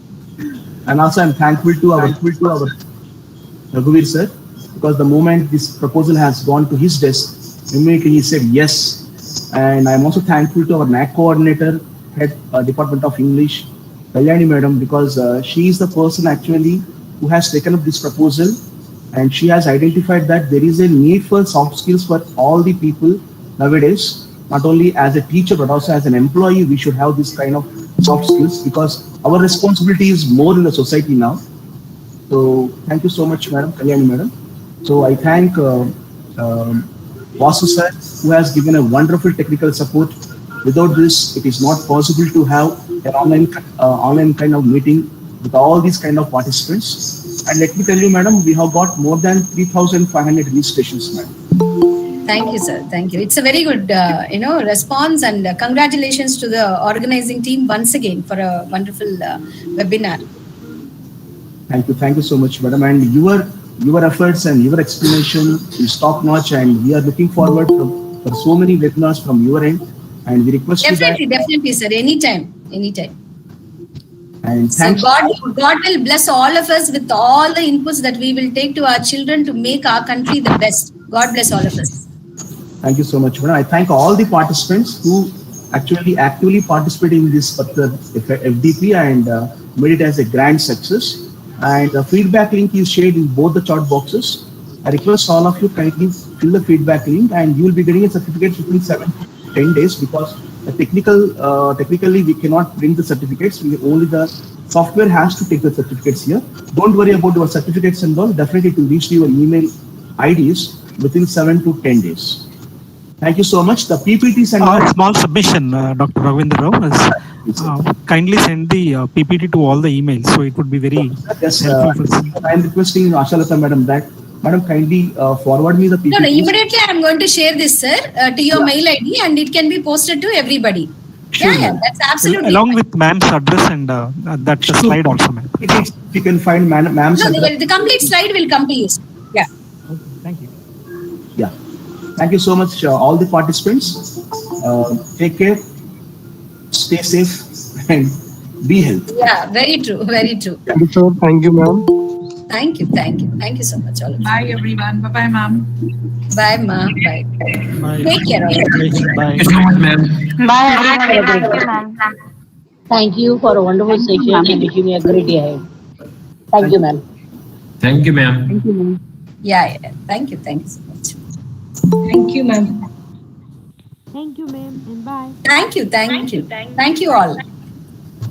And also I'm thankful to our Raghuveer sir, because the moment this proposal has gone to his desk, immediately he said yes. And I'm also thankful to our NAC coordinator, head Department of English, Kalyani Madam, because she is the person actually who has taken up this proposal, and she has identified that there is a need for soft skills for all the people nowadays. Not only as a teacher, but also as an employee, we should have this kind of soft skills, because our responsibility is more in the society now. So thank you so much, Madam, Kalyani Madam. So I thank Vasu sir, who has given a wonderful technical support. Without this, it is not possible to have an online kind of meeting with all these kind of participants. And let me tell you, Madam, we have got more than 3,500 registrations, Madam. Thank you, sir. Thank you. It's a very good, response, and congratulations to the organizing team once again for a wonderful webinar. Thank you so much, Madam. And your efforts and your explanation is top notch, and we are looking forward for so many webinars from your end. And we request Definitely, sir. Anytime. And so God will bless all of us with all the inputs that we will take to our children to make our country the best. God bless all of us. Thank you so much, Madam. I thank all the participants who actually actively participated in this particular FDP and made it as a grand success. And the feedback link is shared in both the chat boxes. I request all of you kindly fill the feedback link, and you will be getting a certificate within 7 to 10 days, because technically we cannot bring the certificates. Only the software has to take the certificates here. Don't worry about your certificates and all. Definitely it will reach your email IDs within 7 to 10 days. Thank you so much. The PPTs and small submission, Dr. Ravindra Rao, kindly send the PPT to all the emails, so it would be very helpful. I am requesting Asha Lata Madam that Madam kindly forward me the PPT. No, immediately I am going to share this, sir, to your mail ID, and it can be posted to everybody. Sure, that's absolutely along fine. With ma'am's address and that slide also, ma'am. You can find ma'am's address. The complete slide will come to you. Yeah. Okay, thank you. Yeah. Thank you so much, all the participants. Take care, stay safe, and be healthy. Yeah, very true. Very true. Thank you, sir. Thank you, ma'am. Thank you. Thank you. Thank you so much, all of you. Bye, everyone. Bye-bye, ma'am. Bye, Ma. Bye. Bye. Take care, all of you. Bye. Thank you so much, ma'am. Bye, everyone. Thank you, ma'am. Thank you for a wonderful session and wishing you a great day ahead. Thank you, ma'am. Thank you, ma'am. Yeah. Thank you. Thank you so much. Thank you, ma'am. Thank you, ma'am, and bye. Thank you. Thank you. Thank you all.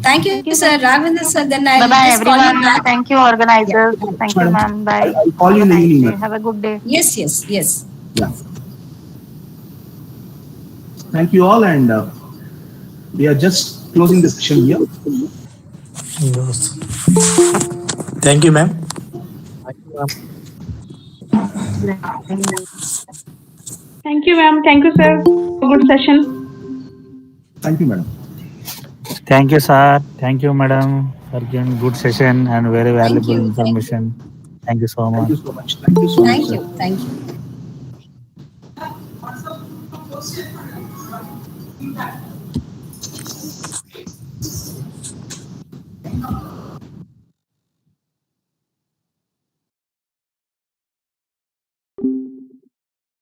Thank you, sir. Raghvendra sir. Then I'll Bye-bye, just call you everyone. back. Thank you, organizers. Yeah. Thank you, ma'am. Bye. I'll call you in the Have a nice evening, day. ma'am. Have a good day. Yes. Yes. Yeah. Thank you all, and we are just closing the session here. Yes. Thank you, ma'am. Thank you, ma'am. Thank you, sir. Good session. Thank you, madam. Thank you, sir. Thank you, madam, for giving good session and very valuable you. information. Thank you so Thank much. you so much. Thank you so much, Thank sir. you. Thank you.